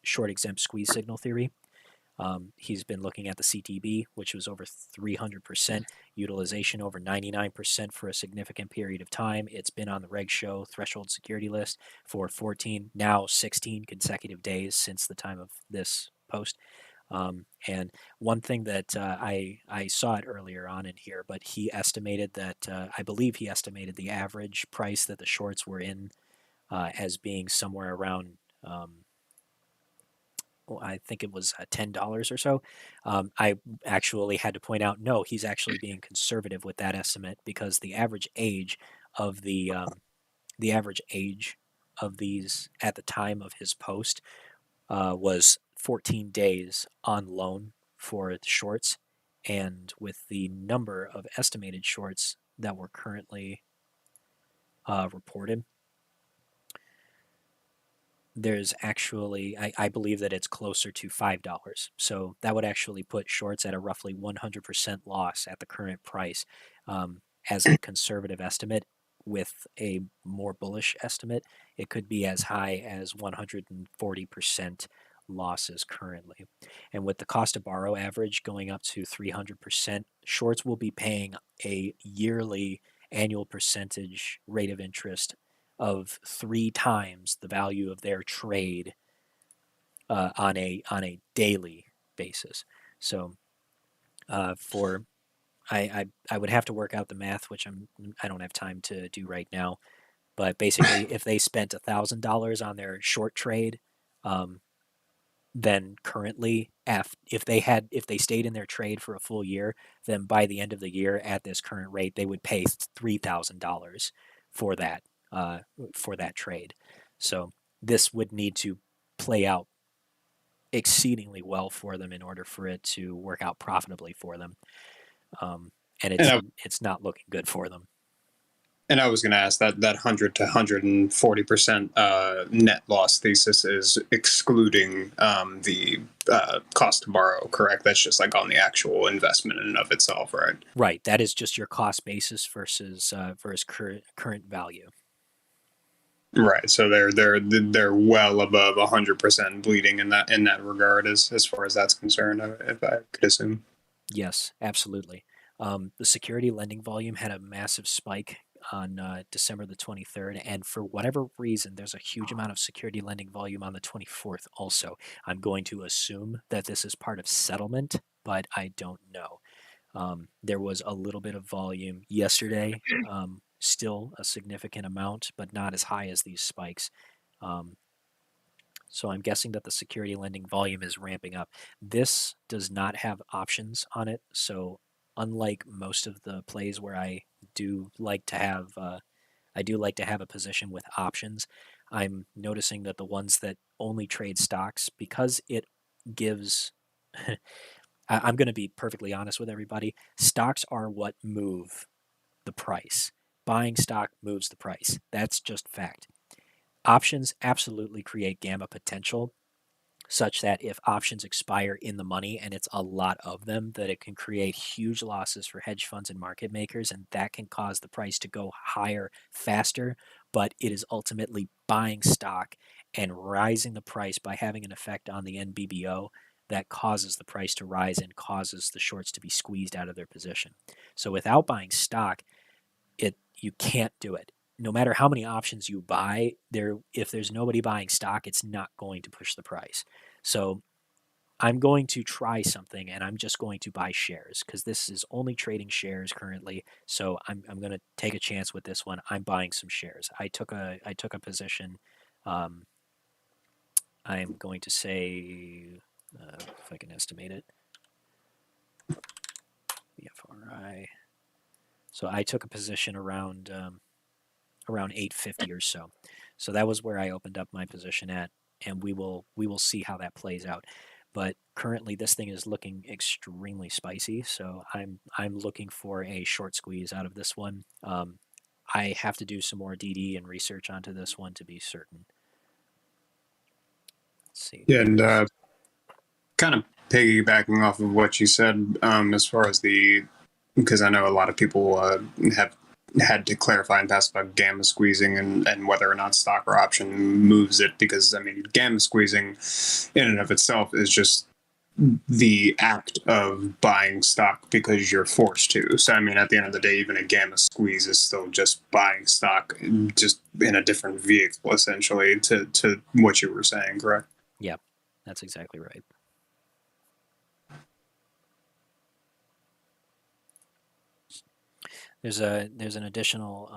Speaker 1: short exempt squeeze signal theory. He's been looking at the CTB, which was over 300%, utilization over 99% for a significant period of time. It's been on the Reg Show threshold security list for 14, now 16 consecutive days since the time of this post. And one thing that I saw it earlier on in here, but he estimated that I believe he estimated the average price that the shorts were in as being somewhere around. I think it was $10 or so. I actually had to point out, no, he's actually being conservative with that estimate because the average age of the average age of these at the time of his post was 14 days on loan for the shorts, and with the number of estimated shorts that were currently reported, there's actually I believe that it's closer to $5. So that would actually put shorts at a roughly 100% loss at the current price as a conservative estimate. With a more bullish estimate, it could be as high as 140% losses currently. And with the cost to borrow average going up to 300%, shorts will be paying a yearly annual percentage rate of interest of 3 times the value of their trade on a daily basis. So for I would have to work out the math, which I don't have time to do right now. But basically, if they spent $1,000 on their short trade, then currently, if they stayed in their trade for a full year, then by the end of the year at this current rate, they would pay $3,000 for that for that trade. So this would need to play out exceedingly well for them in order for it to work out profitably for them. And
Speaker 2: and
Speaker 1: it's not looking good for them.
Speaker 2: And I was going to ask that 100 to 140% net loss thesis is excluding the cost to borrow, correct? That's just like on the actual investment in and of itself, right?
Speaker 1: Right. That is just your cost basis versus current value.
Speaker 2: Right. So they're well above 100% bleeding in that regard as far as that's concerned, if I could assume.
Speaker 1: Yes, absolutely. The security lending volume had a massive spike on December the 23rd, and for whatever reason, there's a huge amount of security lending volume on the 24th also. I'm going to assume that this is part of settlement, but I don't know. There was a little bit of volume yesterday, still a significant amount, but not as high as these spikes. Um, so I'm guessing that the security lending volume is ramping up. This does not have options on it, so unlike most of the plays where do like to have I do like to have a position with options, I'm noticing that the ones that only trade stocks, because it gives I'm going to be perfectly honest with everybody. Stocks are what move the price. Buying stock moves the price. That's just fact. Options absolutely create gamma potential, such that if options expire in the money and it's a lot of them, that it can create huge losses for hedge funds and market makers, and that can cause the price to go higher faster. But it is ultimately buying stock and rising the price by having an effect on the NBBO that causes the price to rise and causes the shorts to be squeezed out of their position. So without buying stock, you can't do it. No matter how many options you buy, if there's nobody buying stock, it's not going to push the price. So I'm going to try something, and I'm just going to buy shares because this is only trading shares currently. So I'm going to take a chance with this one. I'm buying some shares. I took a position. Um, I'm going to say, if I can estimate it, BFRI. So I took a position around 850 or so. So that was where I opened up my position at, and we will see how that plays out. But currently, this thing is looking extremely spicy. So I'm looking for a short squeeze out of this one. I have to do some more DD and research onto this one to be certain. Let's see.
Speaker 2: Yeah, and kind of piggybacking off of what you said, as far as because I know a lot of people have had to clarify and pass about gamma squeezing and whether or not stock or option moves it, because I mean gamma squeezing in and of itself is just the act of buying stock because you're forced to. So I mean, at the end of the day, even a gamma squeeze is still just buying stock, just in a different vehicle, essentially, to what you were saying, correct?
Speaker 1: Yeah, that's exactly right. There's an additional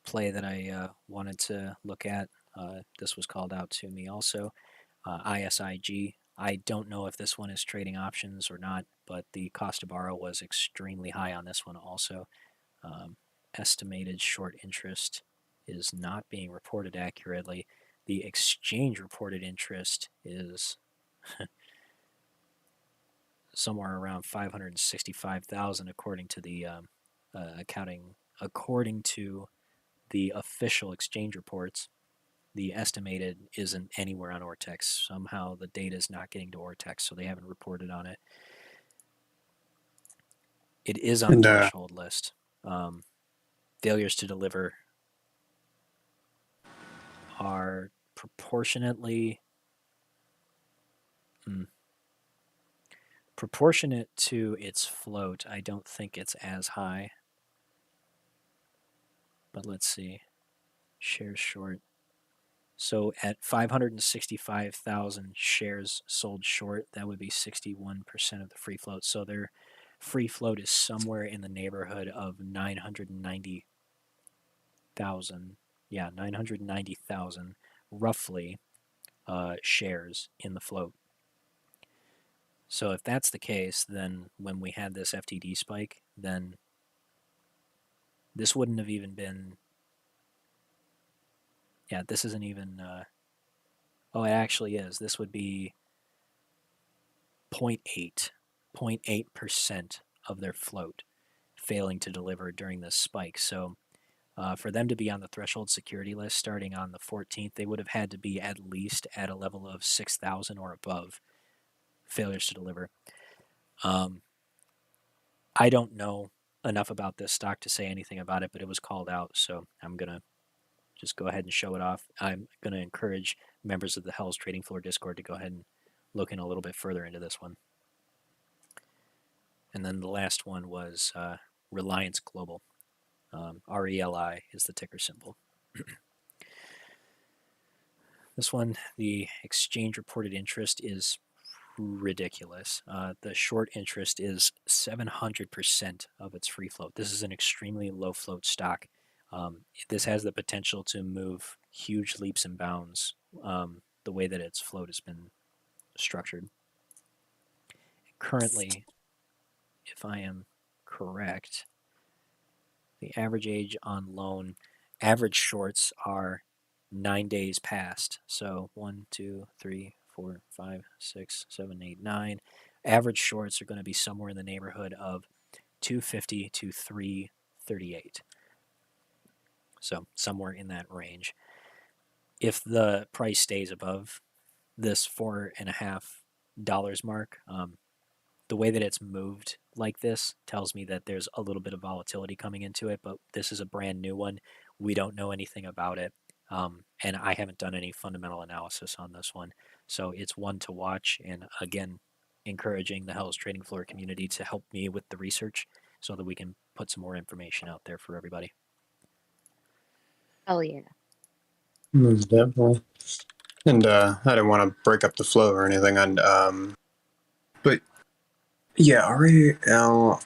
Speaker 1: play that I wanted to look at. This was called out to me also. ISIG. I don't know if this one is trading options or not, but the cost to borrow was extremely high on this one also. Estimated short interest is not being reported accurately. The exchange reported interest is somewhere around 565,000 according to the according to the official exchange reports. The estimated isn't anywhere on Ortex. Somehow the data is not getting to Ortex, so they haven't reported on it. It is on the threshold list. Failures to deliver are proportionate to its float. I don't think it's as high. But let's see. Shares short. So at 565,000 shares sold short, that would be 61% of the free float. So their free float is somewhere in the neighborhood of 990,000. Yeah, 990,000 roughly shares in the float. So if that's the case, then when we had this FTD spike, then this wouldn't have even been. Yeah, this isn't even. Oh, it actually is. This would be 0.8% of their float failing to deliver during this spike. So For them to be on the threshold security list starting on the 14th, they would have had to be at least at a level of 6,000 or above failures to deliver. I don't know enough about this stock to say anything about it, but it was called out, so I'm going to just go ahead and show it off. I'm going to encourage members of the Hell's Trading Floor Discord to go ahead and look in a little bit further into this one. And then the last one was Reliance Global. RELI is the ticker symbol. This one, the exchange reported interest is ridiculous. The short interest is 700% of its free float. This is an extremely low float stock. This has the potential to move huge leaps and bounds the way that its float has been structured. Currently, if I am correct, the average age on loan, average shorts are 9 days past. So 1, 2, 3, 4, 5, 6, 7, 8, 9. Average shorts are going to be somewhere in the neighborhood of 250 to 338. So somewhere in that range. If the price stays above this $4.50 mark, the way that it's moved like this tells me that there's a little bit of volatility coming into it, but this is a brand new one. We don't know anything about it, and I haven't done any fundamental analysis on this one. So it's one to watch, and again, encouraging the Hell's Trading Floor community to help me with the research so that we can put some more information out there for everybody.
Speaker 3: Hell yeah.
Speaker 2: Most definitely. And I didn't want to break up the flow or anything. But yeah, RELI,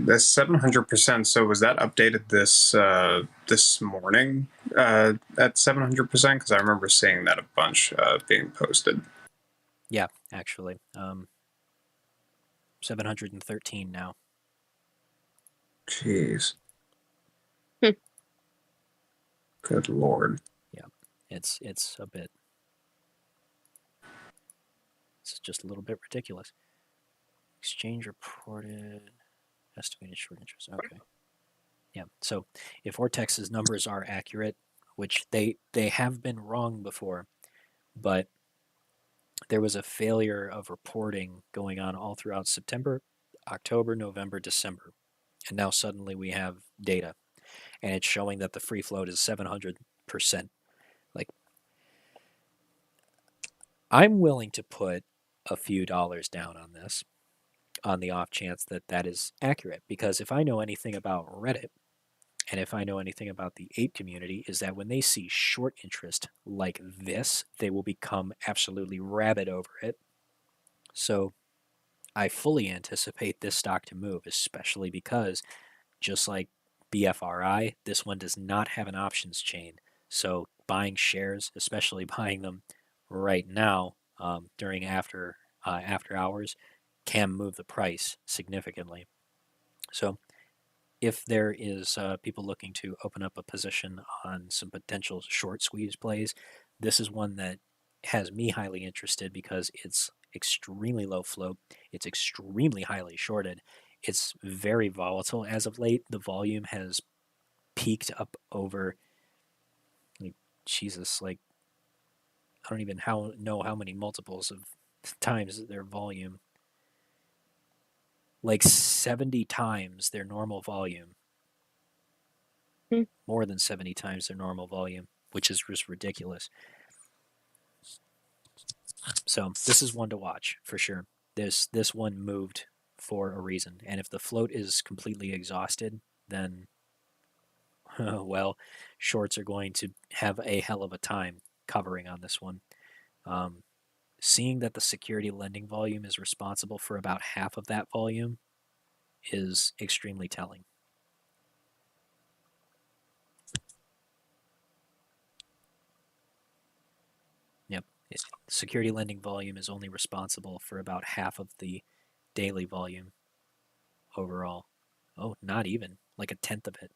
Speaker 2: the 700%. So was that updated this morning at 700%? Because I remember seeing that a bunch being posted.
Speaker 1: Yeah, actually, 713 now.
Speaker 2: Jeez.
Speaker 3: Hmm.
Speaker 2: Good Lord.
Speaker 1: Yeah, it's a bit. It's just a little bit ridiculous. Exchange reported estimated short interest. Okay. Yeah. So if Vortex's numbers are accurate, which they have been wrong before, but there was a failure of reporting going on all throughout September, October, November, December. And now suddenly we have data and it's showing that the free float is 700%. Like, I'm willing to put a few dollars down on this on the off chance that that is accurate, because if I know anything about Reddit, and if I know anything about the ape community, is that when they see short interest like this, they will become absolutely rabid over it. So I fully anticipate this stock to move, especially because just like BFRI, this one does not have an options chain. So buying shares, especially buying them right now during after hours, can move the price significantly. So if there is people looking to open up a position on some potential short squeeze plays, this is one that has me highly interested because it's extremely low float. It's extremely highly shorted. It's very volatile as of late. The volume has peaked up over, like, Jesus, like, I don't even know how many multiples of times their volume. Like 70 times their normal volume. More than 70 times their normal volume, which is just ridiculous. So this is one to watch for sure. This one moved for a reason, and if the float is completely exhausted, then well, shorts are going to have a hell of a time covering on this one. Seeing that the security lending volume is responsible for about half of that volume is extremely telling. Yep. Security lending volume is only responsible for about half of the daily volume overall. Oh, not even, like a tenth of it.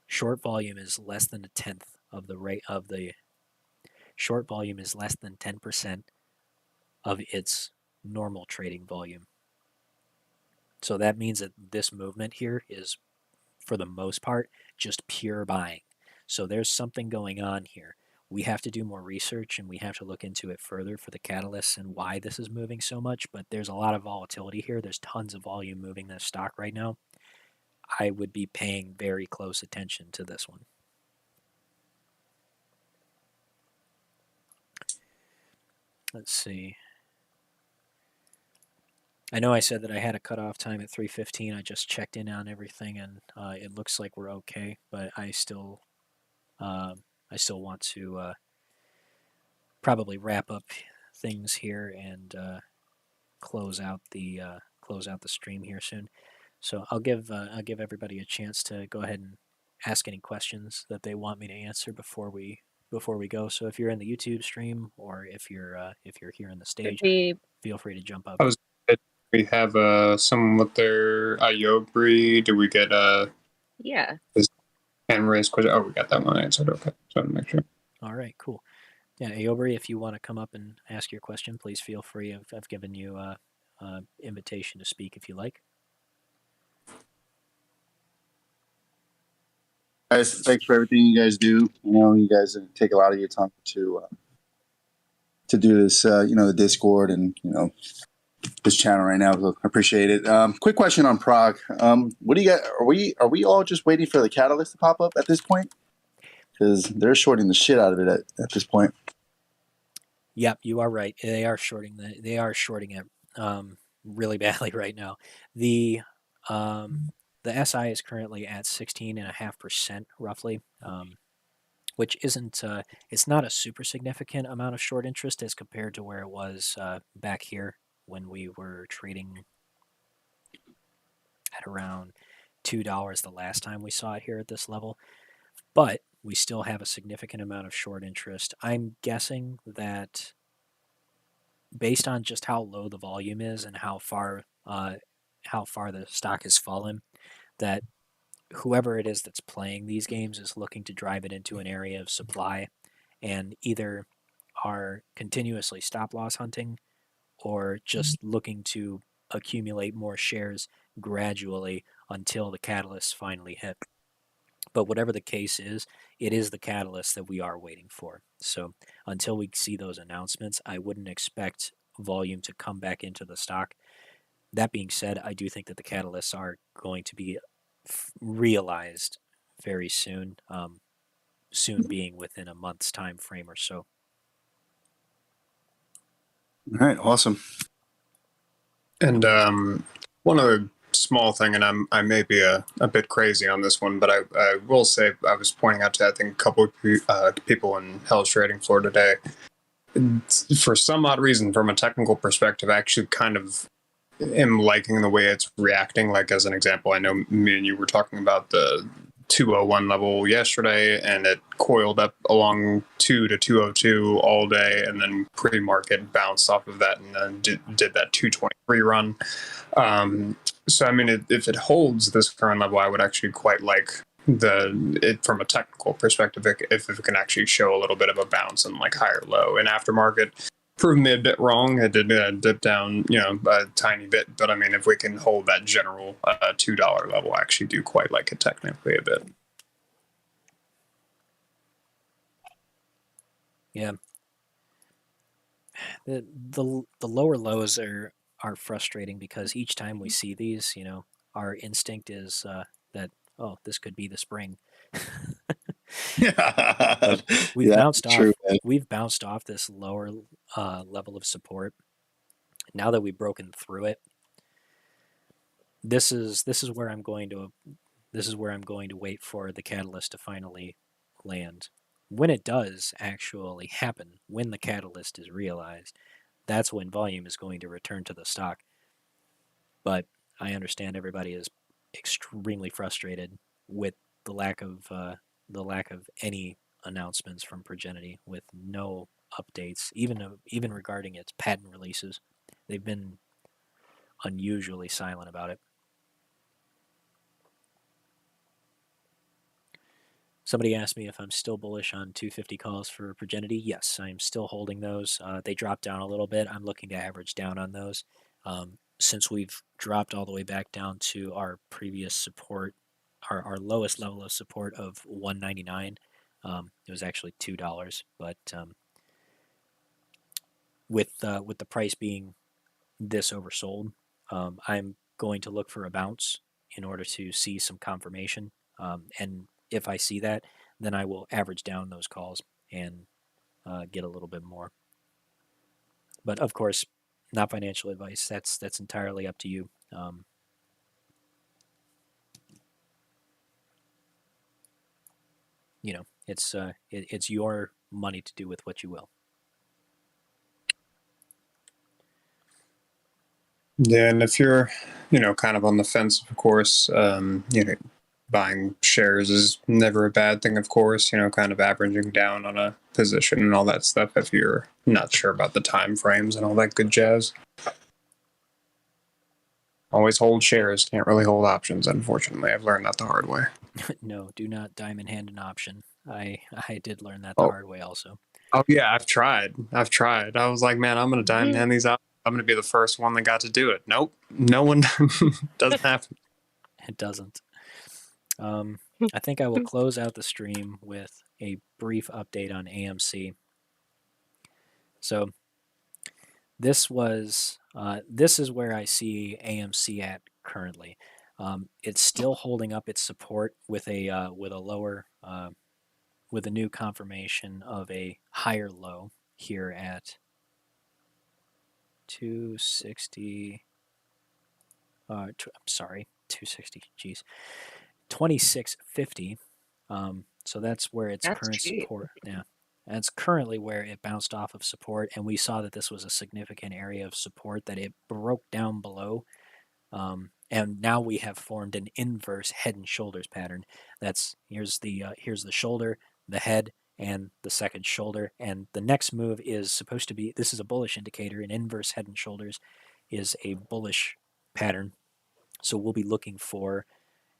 Speaker 1: Short volume is less than a tenth of the rate of the short volume is less than 10% of its normal trading volume. So that means that this movement here is for the most part, just pure buying. So there's something going on here. We have to do more research and we have to look into it further for the catalysts and why this is moving so much. But there's a lot of volatility here. There's tons of volume moving this stock right now. I would be paying very close attention to this one. Let's see. I know I said that I had a cutoff time at 3:15. I just checked in on everything, and it looks like we're okay. But I still want to probably wrap up things here and close out the stream here soon. So I'll give everybody a chance to go ahead and ask any questions that they want me to answer before we go. So if you're in the YouTube stream or if you're here on the stage, feel free to jump up.
Speaker 2: We have someone with their Iobri. Do we get
Speaker 3: yeah.
Speaker 2: His hand raised question? Oh, we got that one answered. Okay, so to make sure.
Speaker 1: All right, cool. Yeah, Iobri, if you want to come up and ask your question, please feel free. I've given you an invitation to speak if you like.
Speaker 4: Guys, thanks for everything you guys do. I know you guys take a lot of your time to do this, the Discord and, this channel right now. So I appreciate it. Quick question on PROG. What do you got? Are we all just waiting for the catalyst to pop up at this point? Because they're shorting the shit out of it at this point.
Speaker 1: Yep, you are right. They are shorting it really badly right now. The SI is currently at 16.5% roughly, which isn't it's not a super significant amount of short interest as compared to where it was back here when we were trading at around $2 the last time we saw it here at this level. But we still have a significant amount of short interest. I'm guessing that based on just how low the volume is and how far the stock has fallen, that whoever it is that's playing these games is looking to drive it into an area of supply and either are continuously stop loss hunting or just looking to accumulate more shares gradually until the catalysts finally hit. But whatever the case is, it is the catalyst that we are waiting for. So until we see those announcements, I wouldn't expect volume to come back into the stock. That being said, I do think that the catalysts are going to be realized very soon, soon being within a month's time frame or so.
Speaker 4: All right, awesome.
Speaker 2: And one other small thing, and I may be a bit crazy on this one, but I will say I was pointing out to I think a couple of people in Hell's Trading floor today. For some odd reason, from a technical perspective, I actually kind of am liking the way it's reacting. Like as an example, I know me and you were talking about the 201 level yesterday, and it coiled up along 2 to 202 all day, and then pre-market bounced off of that and then did that 223 run. So I mean, if it holds this current level, I would actually quite like it from a technical perspective if it can actually show a little bit of a bounce and like higher low and aftermarket. Proved me a bit wrong. It did dip down, a tiny bit. But I mean, if we can hold that general $2 level, I actually do quite like it technically a bit.
Speaker 1: Yeah. The lower lows are frustrating because each time we see these, our instinct is that this could be the spring. We've bounced off this lower level of support. Now that we've broken through it, this is where I'm going to wait for the catalyst to finally land. When it does actually happen, when the catalyst is realized, that's when volume is going to return to the stock. But I understand everybody is extremely frustrated with the lack of any announcements from Progenity, with no updates, even regarding its patent releases. They've been unusually silent about it. Somebody asked me if I'm still bullish on 250 calls for Progenity. Yes, I'm still holding those. They dropped down a little bit. I'm looking to average down on those. Since we've dropped all the way back down to our previous support, our lowest level of support of 199. It was actually $2, but with the price being this oversold, I'm going to look for a bounce in order to see some confirmation. And if I see that, then I will average down those calls and get a little bit more. But of course, not financial advice. That's entirely up to you. It's your money to do with what you will.
Speaker 2: Yeah, and if you're, kind of on the fence, of course, buying shares is never a bad thing, of course, kind of averaging down on a position and all that stuff if you're not sure about the time frames and all that good jazz. Always hold shares, can't really hold options, unfortunately. I've learned that the hard way.
Speaker 1: No, do not diamond hand an option. I did learn that the hard way also.
Speaker 2: Oh yeah, I've tried. I was like, man, I'm going to diamond hand these out. I'm going to be the first one that got to do it. Nope, no one doesn't happen.
Speaker 1: It doesn't. I think I will close out the stream with a brief update on AMC. So this is where I see AMC at currently. It's still holding up its support with a lower with a new confirmation of a higher low here at 260. I'm sorry, 260. Geez, 2650. So that's where its current support. Yeah, that's currently where it bounced off of support, and we saw that this was a significant area of support that it broke down below. And now we have formed an inverse head and shoulders pattern. Here's the shoulder, the head, and the second shoulder. And the next move is supposed to be, this is a bullish indicator. An inverse head and shoulders is a bullish pattern. So we'll be looking for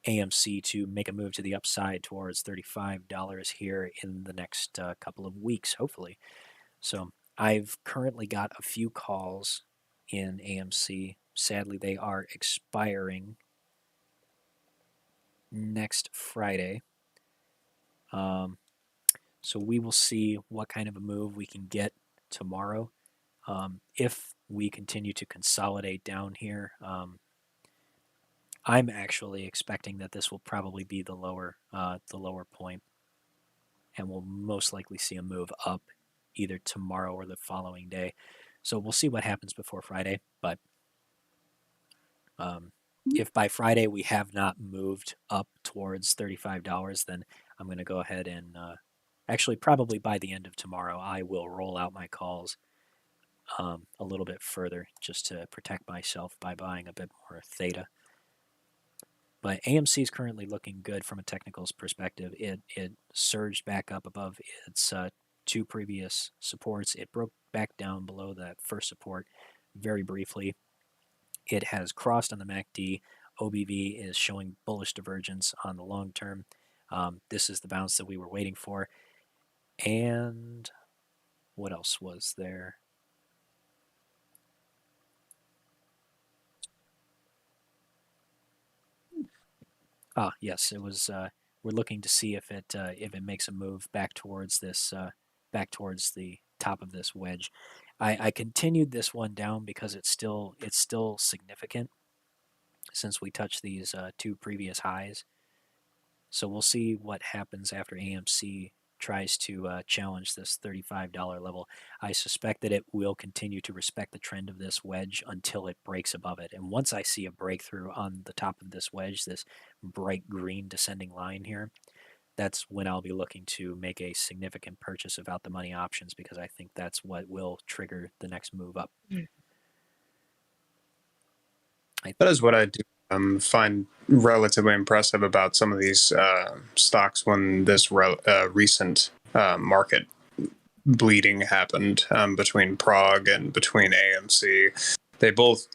Speaker 1: AMC to make a move to the upside towards $35 here in the next couple of weeks, hopefully. So I've currently got a few calls in AMC. Sadly, they are expiring next Friday. So we will see what kind of a move we can get tomorrow. If we continue to consolidate down here, I'm actually expecting that this will probably be the lower point, and we'll most likely see a move up either tomorrow or the following day. So we'll see what happens before Friday, but if by Friday we have not moved up towards $35, then I'm going to go ahead and actually probably by the end of tomorrow, I will roll out my calls a little bit further just to protect myself by buying a bit more theta. But AMC is currently looking good from a technicals perspective. It surged back up above its two previous supports. It broke back down below that first support very briefly. It has crossed on the MACD. OBV is showing bullish divergence on the long term. This is the bounce that we were waiting for. And what else was there? Yes, it was. We're looking to see if it makes a move back towards this, back towards the top of this wedge. I continued this one down because it's still significant since we touched these two previous highs. So we'll see what happens after AMC tries to challenge this $35 level. I suspect that it will continue to respect the trend of this wedge until it breaks above it. And once I see a breakthrough on the top of this wedge, this bright green descending line here, that's when I'll be looking to make a significant purchase of out the money options, because I think that's what will trigger the next move up.
Speaker 2: That is what I do find relatively impressive about some of these stocks when this recent market bleeding happened between PROG and between AMC. They both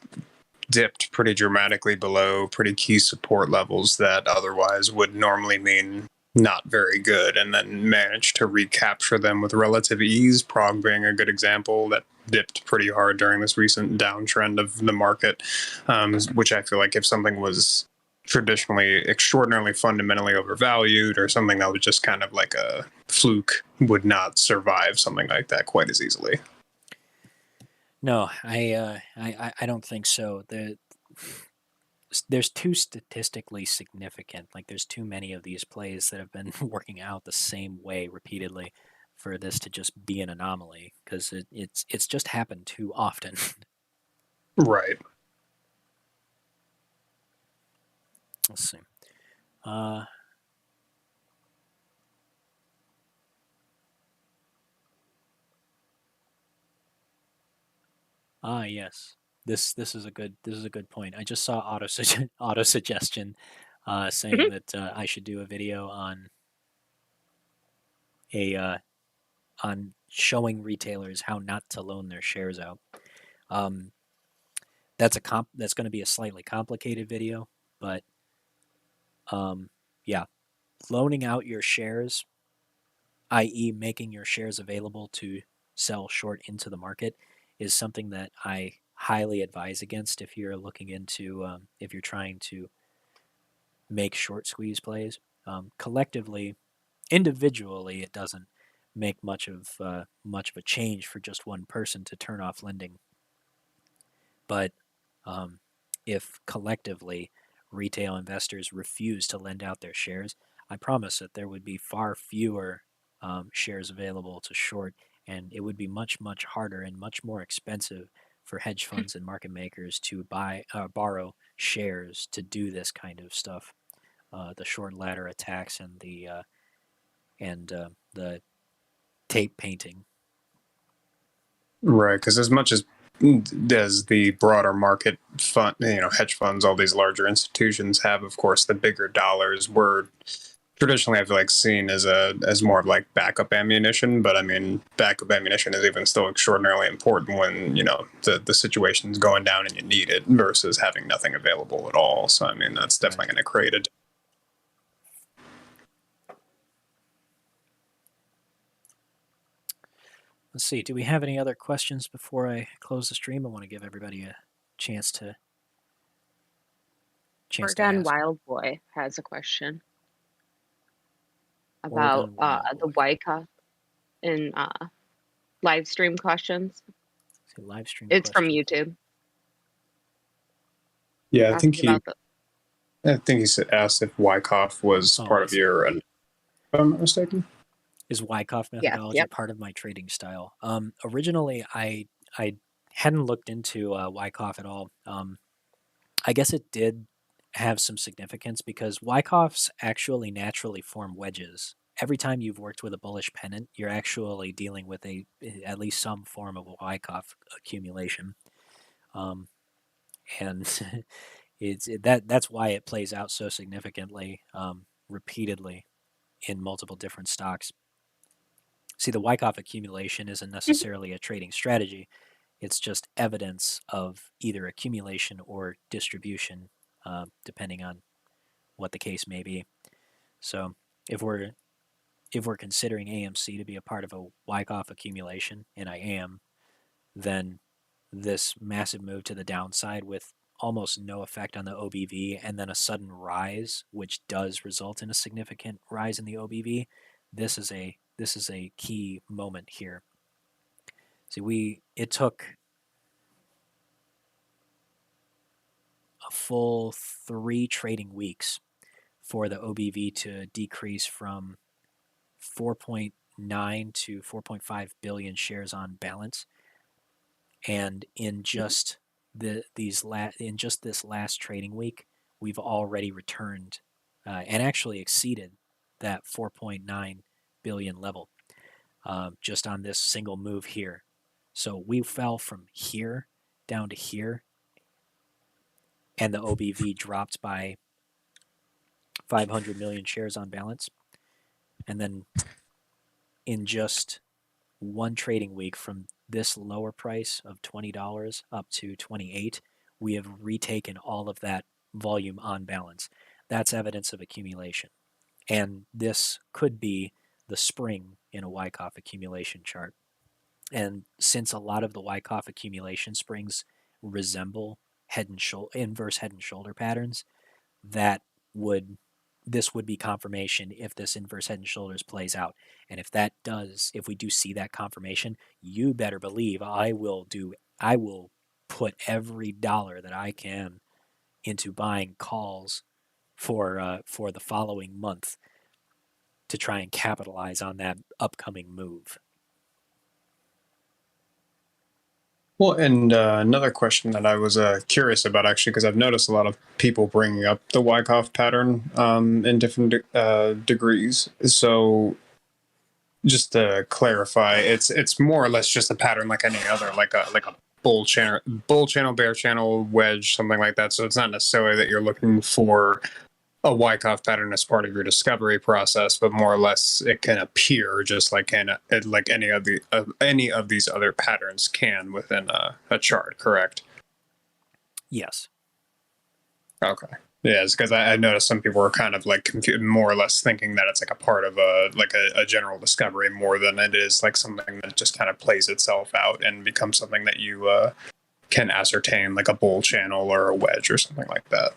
Speaker 2: dipped pretty dramatically below pretty key support levels that otherwise would normally mean not very good, and then managed to recapture them with relative ease. PROG being a good example that dipped pretty hard during this recent downtrend of the market, which I feel like if something was traditionally extraordinarily fundamentally overvalued, or something that was just kind of like a fluke would not survive something like that quite as easily.
Speaker 1: No, I don't think so. There's too statistically significant. Like there's too many of these plays that have been working out the same way repeatedly for this to just be an anomaly, because it's just happened too often.
Speaker 2: Right.
Speaker 1: Let's see. Yes. This is a good point. I just saw auto suggestion saying that I should do a video on a on showing retailers how not to loan their shares out. Um, that's going to be a slightly complicated video, but yeah, loaning out your shares, i.e., making your shares available to sell short into the market, is something that I highly advise against if you're looking into if you're trying to make short squeeze plays. Collectively, individually, it doesn't make much of a change for just one person to turn off lending. But if collectively retail investors refuse to lend out their shares, I promise that there would be far fewer shares available to short, and it would be much, much harder and much more expensive for hedge funds and market makers to borrow shares to do this kind of stuff. The short ladder attacks and the tape painting.
Speaker 2: Right, because as much as the broader market fund, hedge funds, all these larger institutions have, of course, the bigger dollars were traditionally, I feel like, seen as more of like backup ammunition. But I mean, backup ammunition is even still extraordinarily important when the situation's going down and you need it, versus having nothing available at all. So I mean, that's definitely going to create a.
Speaker 1: Let's see. Do we have any other questions before I close the stream? I want to give everybody a chance to
Speaker 3: Oregon
Speaker 1: ask.
Speaker 3: Wild Boy has a question about the Wyckoff in live stream questions.
Speaker 1: Live stream.
Speaker 3: It's
Speaker 1: question.
Speaker 3: from YouTube.
Speaker 2: Yeah, I think he asked if Wyckoff was part of your. If I'm not mistaken.
Speaker 1: Is Wyckoff methodology part of my trading style? Originally, I hadn't looked into Wyckoff at all. I guess it did have some significance because Wyckoffs actually naturally form wedges. Every time you've worked with a bullish pennant, you're actually dealing with at least some form of a Wyckoff accumulation, and that's why it plays out so significantly, repeatedly in multiple different stocks. See, the Wyckoff accumulation isn't necessarily a trading strategy. It's just evidence of either accumulation or distribution, depending on what the case may be. So if we're considering AMC to be a part of a Wyckoff accumulation, and I am, then this massive move to the downside with almost no effect on the OBV and then a sudden rise, which does result in a significant rise in the OBV, this is a key moment here. See, it took a full 3 trading weeks for the OBV to decrease from 4.9 to 4.5 billion shares on balance, and in just this last trading week, we've already returned and actually exceeded that 4.9 billion level just on this single move here. So we fell from here down to here, and the OBV dropped by 500 million shares on balance. And then in just one trading week, from this lower price of $20 up to 28, we have retaken all of that volume on balance. That's evidence of accumulation. And this could be the spring in a Wyckoff accumulation chart. And since a lot of the Wyckoff accumulation springs resemble inverse head and shoulder patterns, this would be confirmation if this inverse head and shoulders plays out. And if we do see that confirmation, you better believe I will put every dollar that I can into buying calls for the following month to try and capitalize on that upcoming move.
Speaker 2: Well, and another question that I was curious about, actually, because I've noticed a lot of people bringing up the Wyckoff pattern in different degrees. So, just to clarify, it's more or less just a pattern like any other, like a bull channel, bear channel, wedge, something like that. So it's not necessarily that you're looking for a Wyckoff pattern as part of your discovery process, but more or less it can appear just like any of these other patterns can within a chart. Correct?
Speaker 1: Yes.
Speaker 2: Okay. Yeah, it's because I noticed some people were kind of like more or less thinking that it's like a part of a general discovery more than it is like something that just kind of plays itself out and becomes something that you can ascertain, like a bull channel or a wedge or something like that.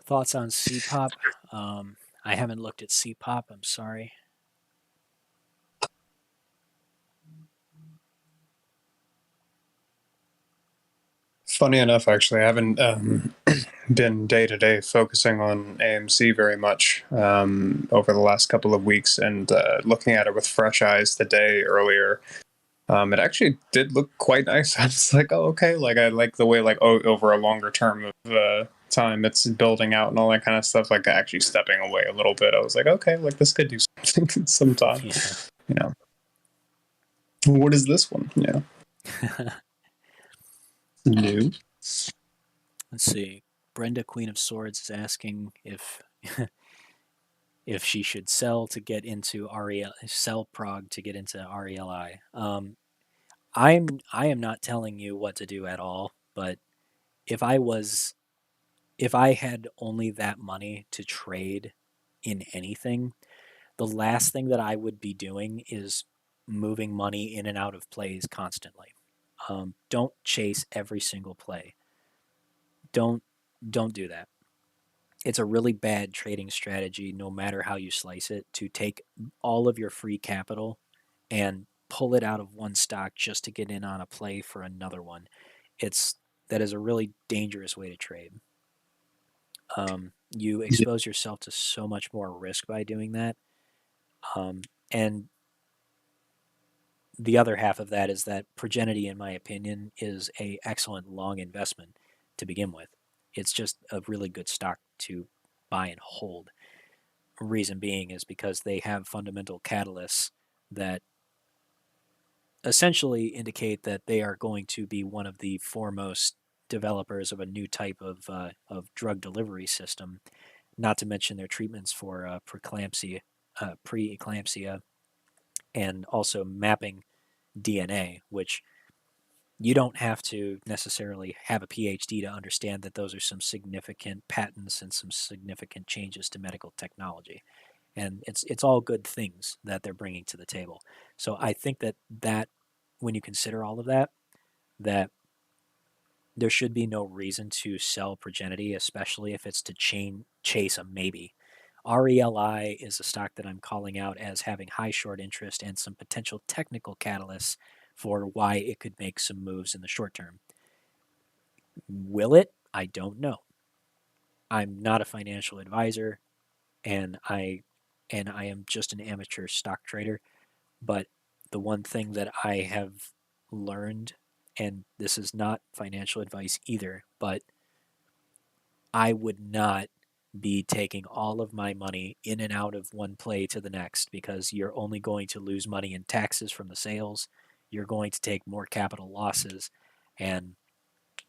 Speaker 1: Thoughts on CPOP? I haven't looked at CPOP. I'm sorry.
Speaker 2: Funny enough, actually, I haven't been day to day focusing on AMC very much over the last couple of weeks, and looking at it with fresh eyes today earlier. It actually did look quite nice. I was like, oh, okay. Like, I like the way, like, over a longer term of time it's building out and all that kind of stuff. Like, actually stepping away a little bit, I was like, okay, like, this could do something sometime.
Speaker 1: Yeah.
Speaker 2: You know, what is this one? Yeah. New.
Speaker 1: Let's see. Brenda, Queen of Swords, is asking if if she should sell to get into sell PROG to get into RELI. I am not telling you what to do at all, but if I had only that money to trade in anything, the last thing that I would be doing is moving money in and out of plays constantly. Don't chase every single play. Don't do that. It's a really bad trading strategy, no matter how you slice it, to take all of your free capital and pull it out of one stock just to get in on a play for another one. That is a really dangerous way to trade. You expose yourself to so much more risk by doing that. And the other half of that is that Progenity, in my opinion, is a excellent long investment to begin with. It's just a really good stock to buy and hold. Reason being is because they have fundamental catalysts that essentially indicate that they are going to be one of the foremost developers of a new type of drug delivery system, not to mention their treatments for preeclampsia, and also mapping DNA, which you don't have to necessarily have a PhD to understand that those are some significant patents and some significant changes to medical technology. And it's all good things that they're bringing to the table. So I think that when you consider all of that, that there should be no reason to sell Progenity, especially if it's to chase a maybe. RELI is a stock that I'm calling out as having high short interest and some potential technical catalysts for why it could make some moves in the short term. Will it? I don't know. I'm not a financial advisor, and I am just an amateur stock trader. But the one thing that I have learned, and this is not financial advice either, but I would not be taking all of my money in and out of one play to the next, because you're only going to lose money in taxes from the sales. You're going to take more capital losses, and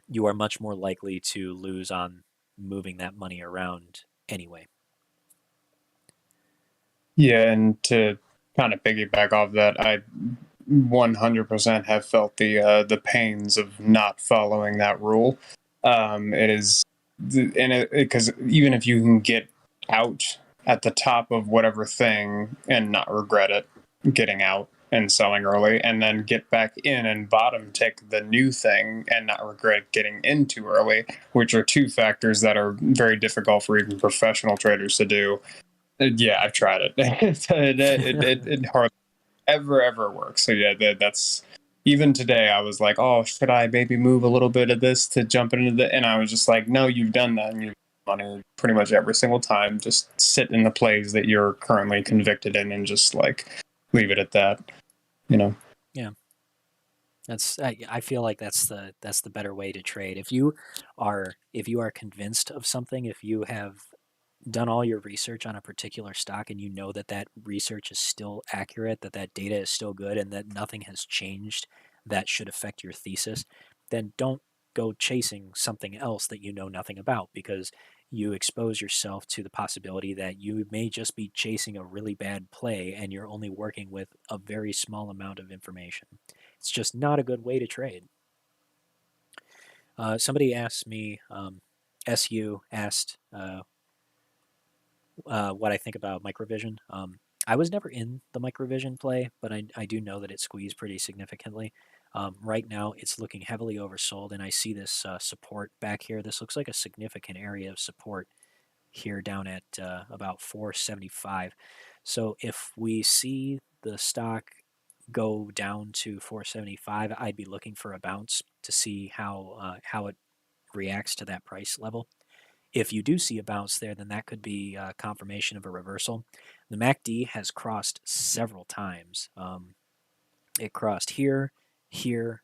Speaker 1: you are much more likely to lose on moving that money around anyway.
Speaker 2: Yeah, and to kind of piggyback off that, I 100% have felt the pains of not following that rule. It is, and because even if you can get out at the top of whatever thing and not regret it getting out and selling early, and then get back in and bottom tick the new thing and not regret getting in too early, which are two factors that are very difficult for even professional traders to do. Yeah, I've tried it. It hardly ever works. So yeah, that's even today. I was like, oh, should I maybe move a little bit of this to jump into the? And I was just like, no, you've done that, and you've money pretty much every single time. Just sit in the plays that you're currently convicted in, and just like leave it at that. You know.
Speaker 1: Yeah. I feel like that's the better way to trade. If you are convinced of something, if you have done all your research on a particular stock and you know that that research is still accurate, that that data is still good, and that nothing has changed that should affect your thesis, then don't go chasing something else that you know nothing about, because you expose yourself to the possibility that you may just be chasing a really bad play and you're only working with a very small amount of information. It's just not a good way to trade. Somebody asked me, SU asked what I think about Microvision. I was never in the Microvision play, but I do know that it squeezed pretty significantly. Right now, it's looking heavily oversold, and I see this support back here. This looks like a significant area of support here down at about 475. So if we see the stock go down to 475, I'd be looking for a bounce to see how it reacts to that price level. If you do see a bounce there, then that could be confirmation of a reversal. The MACD has crossed several times. It crossed here, here,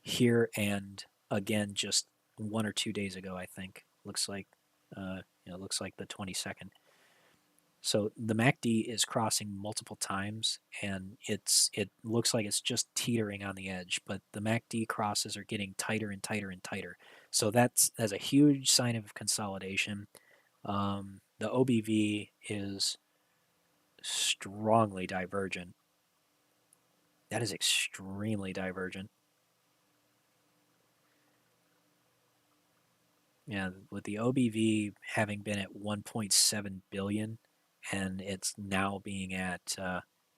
Speaker 1: here, and again just 1 or 2 days ago, I think. Looks like looks like the 22nd. So the MACD is crossing multiple times, and it looks like it's just teetering on the edge, but the MACD crosses are getting tighter and tighter and tighter. So that's a huge sign of consolidation. The OBV is strongly divergent. That is extremely divergent. Yeah, with the OBV having been at 1.7 billion and it's now being at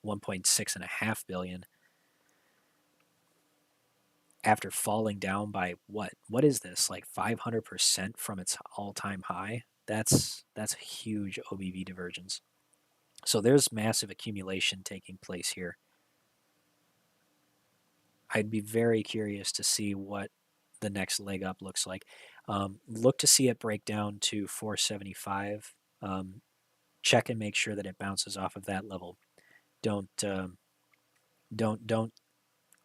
Speaker 1: 1.6.5 billion after falling down by what is this, like 500% from its all-time high? That's a huge OBV divergence. So there's massive accumulation taking place here. I'd be very curious to see what the next leg up looks like. Look to see it break down to 475. Check and make sure that it bounces off of that level. Don't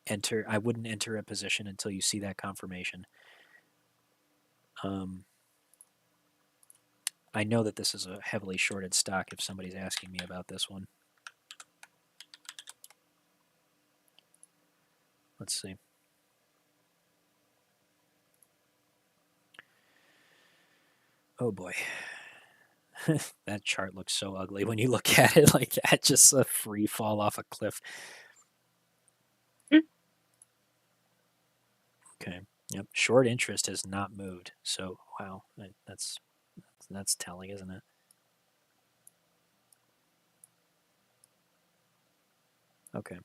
Speaker 1: enter. I wouldn't enter a position until you see that confirmation. I know that this is a heavily shorted stock if somebody's asking me about this one. Let's see. Oh boy. That chart looks so ugly when you look at it like that. Just a free fall off a cliff. Okay. Yep. Short interest has not moved. So wow, that's telling, isn't it? Okay.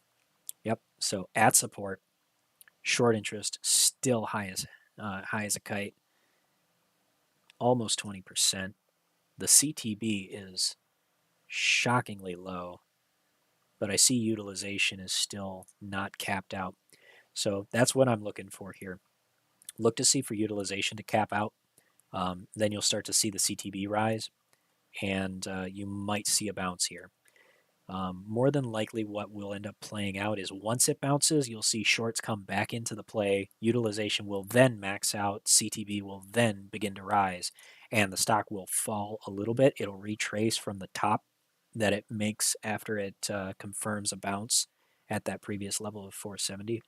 Speaker 1: Yep. So at support, short interest still high as a kite, almost 20%. The CTB is shockingly low, but I see utilization is still not capped out. So that's what I'm looking for here. Look to see for utilization to cap out. Then you'll start to see the CTB rise, and you might see a bounce here. More than likely, what will end up playing out is once it bounces, you'll see shorts come back into the play. Utilization will then max out. CTB will then begin to rise, and the stock will fall a little bit. It'll retrace from the top that it makes after it confirms a bounce at that previous level of 470.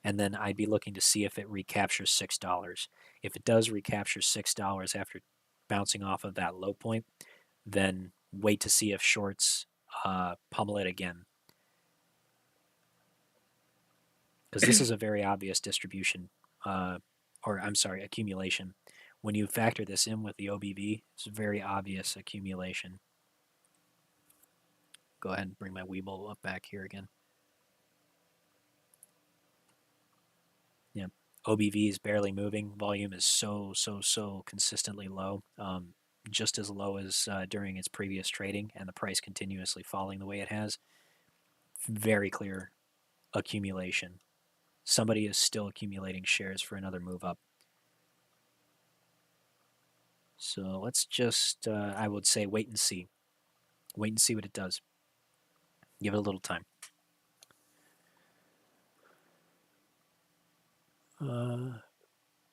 Speaker 1: And then I'd be looking to see if it recaptures $6. If it does recapture $6 after bouncing off of that low point, then wait to see if shorts pummel it again. Because this is a very obvious distribution, accumulation. when you factor this in with the OBV, it's a very obvious accumulation. Go ahead and bring my Weeble up back here again. Yeah, OBV is barely moving. Volume is so consistently low, just as low as during its previous trading, and the price continuously falling the way it has. Very clear accumulation. Somebody is still accumulating shares for another move up. So let's just, I would say, wait and see. Wait and see what it does. Give it a little time.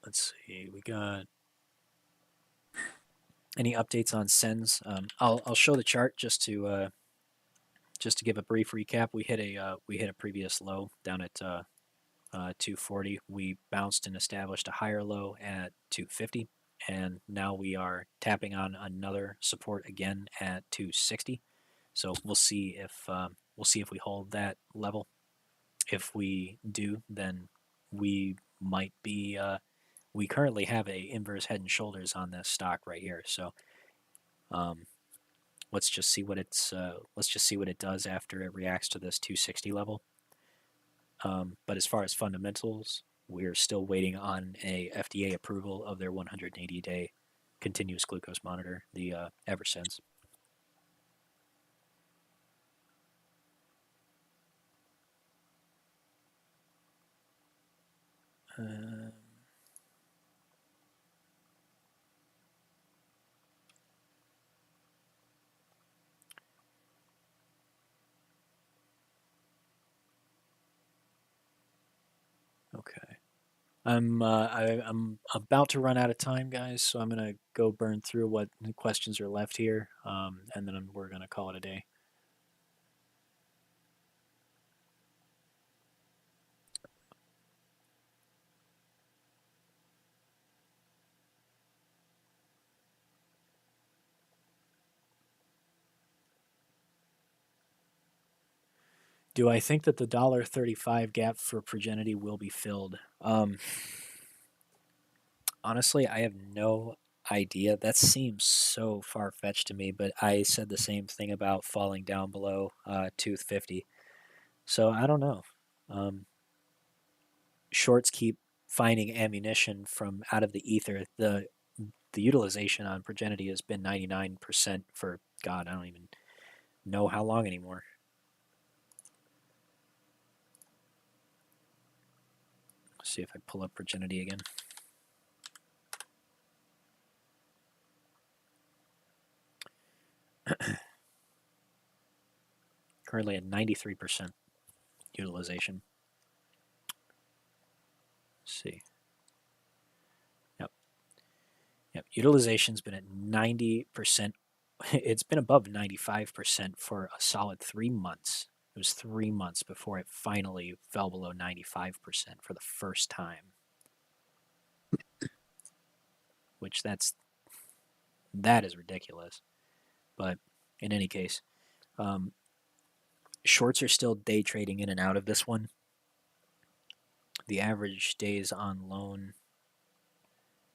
Speaker 1: Let's see. We got any updates on sends? I'll show the chart just to give a brief recap. We hit a previous low down at 240. We bounced and established a higher low at 250, and now we are tapping on another support again at 260. So we'll see if we hold that level. If we do, then we might be. We currently have a inverse head and shoulders on this stock right here. So let's just see what it does after it reacts to this 260 level. But as far as fundamentals, we're still waiting on a FDA approval of their 180-day continuous glucose monitor, the Eversense. Okay. I'm about to run out of time, guys, so I'm gonna go burn through what questions are left here, and then we're gonna call it a day. Do I think that the $1.35 gap for Progenity will be filled? Honestly, I have no idea. That seems so far-fetched to me, but I said the same thing about falling down below 250. So I don't know. Shorts keep finding ammunition from out of the ether. The utilization on Progenity has been 99% for, God, I don't even know how long anymore. Let's see if I pull up Progenity again. Currently at 93% utilization. Let's see. Yep. Utilization's been at 90%. It's been above 95% for a solid 3 months. It was 3 months before it finally fell below 95% for the first time. Which that is ridiculous. But in any case, shorts are still day trading in and out of this one. The average days on loan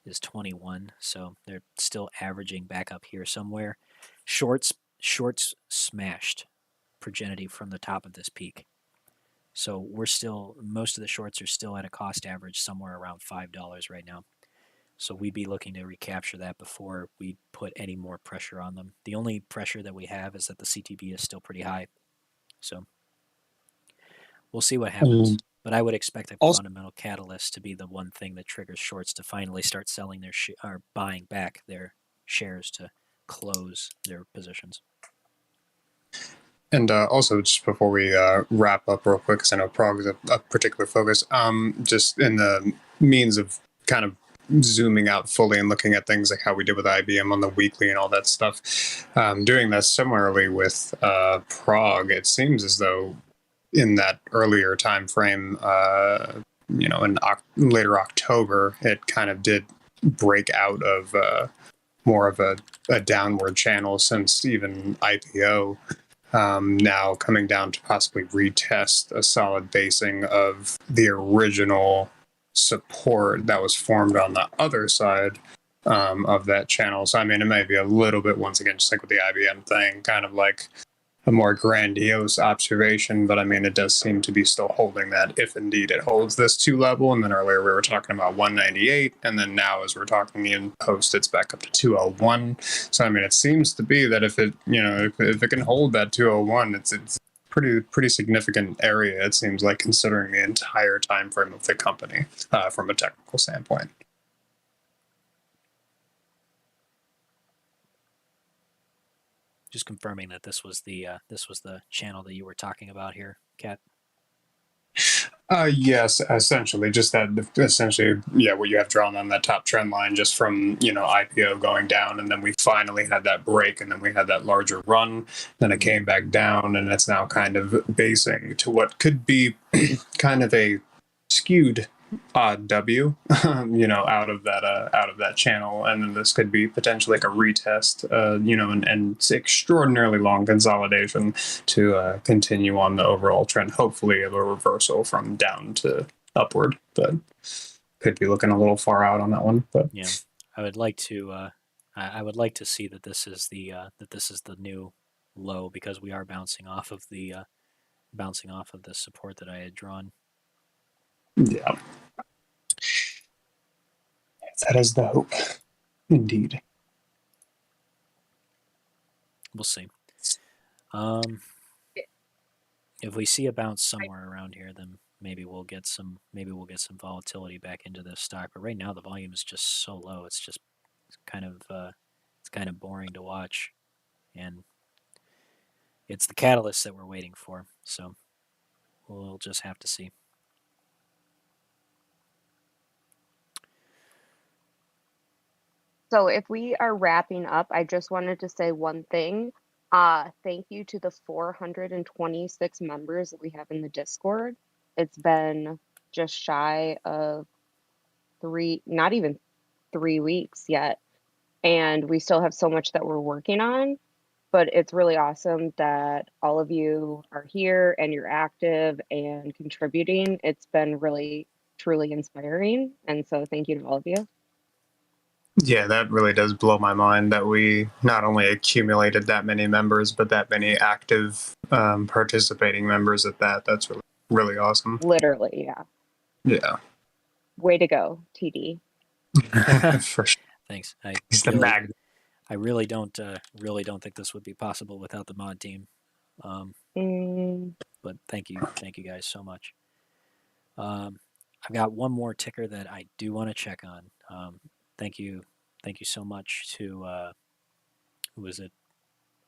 Speaker 1: is 21, so they're still averaging back up here somewhere. Shorts smashed Progenity from the top of this peak. So most of the shorts are still at a cost average somewhere around $5 right now. So we'd be looking to recapture that before we put any more pressure on them. The only pressure that we have is that the CTB is still pretty high. So we'll see what happens. But I would expect a fundamental catalyst to be the one thing that triggers shorts to finally start selling or buying back their shares to close their positions.
Speaker 2: And also, just before we wrap up real quick, because I know PROG is a particular focus, just in the means of kind of zooming out fully and looking at things like how we did with IBM on the weekly and all that stuff, doing that similarly with PROG, it seems as though in that earlier time frame, in later October, it kind of did break out of more of a downward channel since even IPO. Now coming down to possibly retest a solid basing of the original support that was formed on the other side of that channel. So I mean, it may be a little bit, once again, just like with the IBM thing, kind of like a more grandiose observation, but I mean, it does seem to be still holding that, if indeed it holds this 2 level. And then earlier we were talking about 198, and then now as we're talking in post, it's back up to 201. So I mean, it seems to be that if it, you know, if it can hold that 201, it's pretty significant area, it seems like, considering the entire time frame of the company from a technical standpoint.
Speaker 1: Just confirming that this was the channel that you were talking about here, Kat.
Speaker 2: Yes, essentially, just that. Essentially, yeah, what you have drawn on that top trend line, just from, you know, IPO going down, and then we finally had that break, and then we had that larger run. Then it came back down, and it's now kind of basing to what could be kind of a skewed odd W, you know, out of that channel, and then this could be potentially like a retest, you know, and it's extraordinarily long consolidation to continue on the overall trend, hopefully of a reversal from down to upward, but could be looking a little far out on that one. But
Speaker 1: yeah, I would like to I would like to see that this is the new low, because we are bouncing off of the support that I had drawn.
Speaker 2: yeah, that is the hope, indeed.
Speaker 1: We'll see. If we see a bounce somewhere around here, then maybe we'll get some volatility back into this stock. But right now the volume is just so low. It's kind of boring to watch, and it's the catalyst that we're waiting for. So we'll just have to see.
Speaker 3: So if we are wrapping up, I just wanted to say one thing. Thank you to the 426 members that we have in the Discord. It's been just shy of not even 3 weeks yet. And we still have so much that we're working on. But it's really awesome that all of you are here and you're active and contributing. It's been really, truly inspiring. And so thank you to all of you.
Speaker 2: Yeah, that really does blow my mind that we not only accumulated that many members, but that many active participating members at that. That's really, really awesome.
Speaker 3: Literally, yeah.
Speaker 2: Yeah.
Speaker 3: Way to go, TD.
Speaker 2: For sure.
Speaker 1: Thanks. I really don't think this would be possible without the mod team. But thank you guys so much. I've got one more ticker that I do want to check on. Thank you so much to who was it?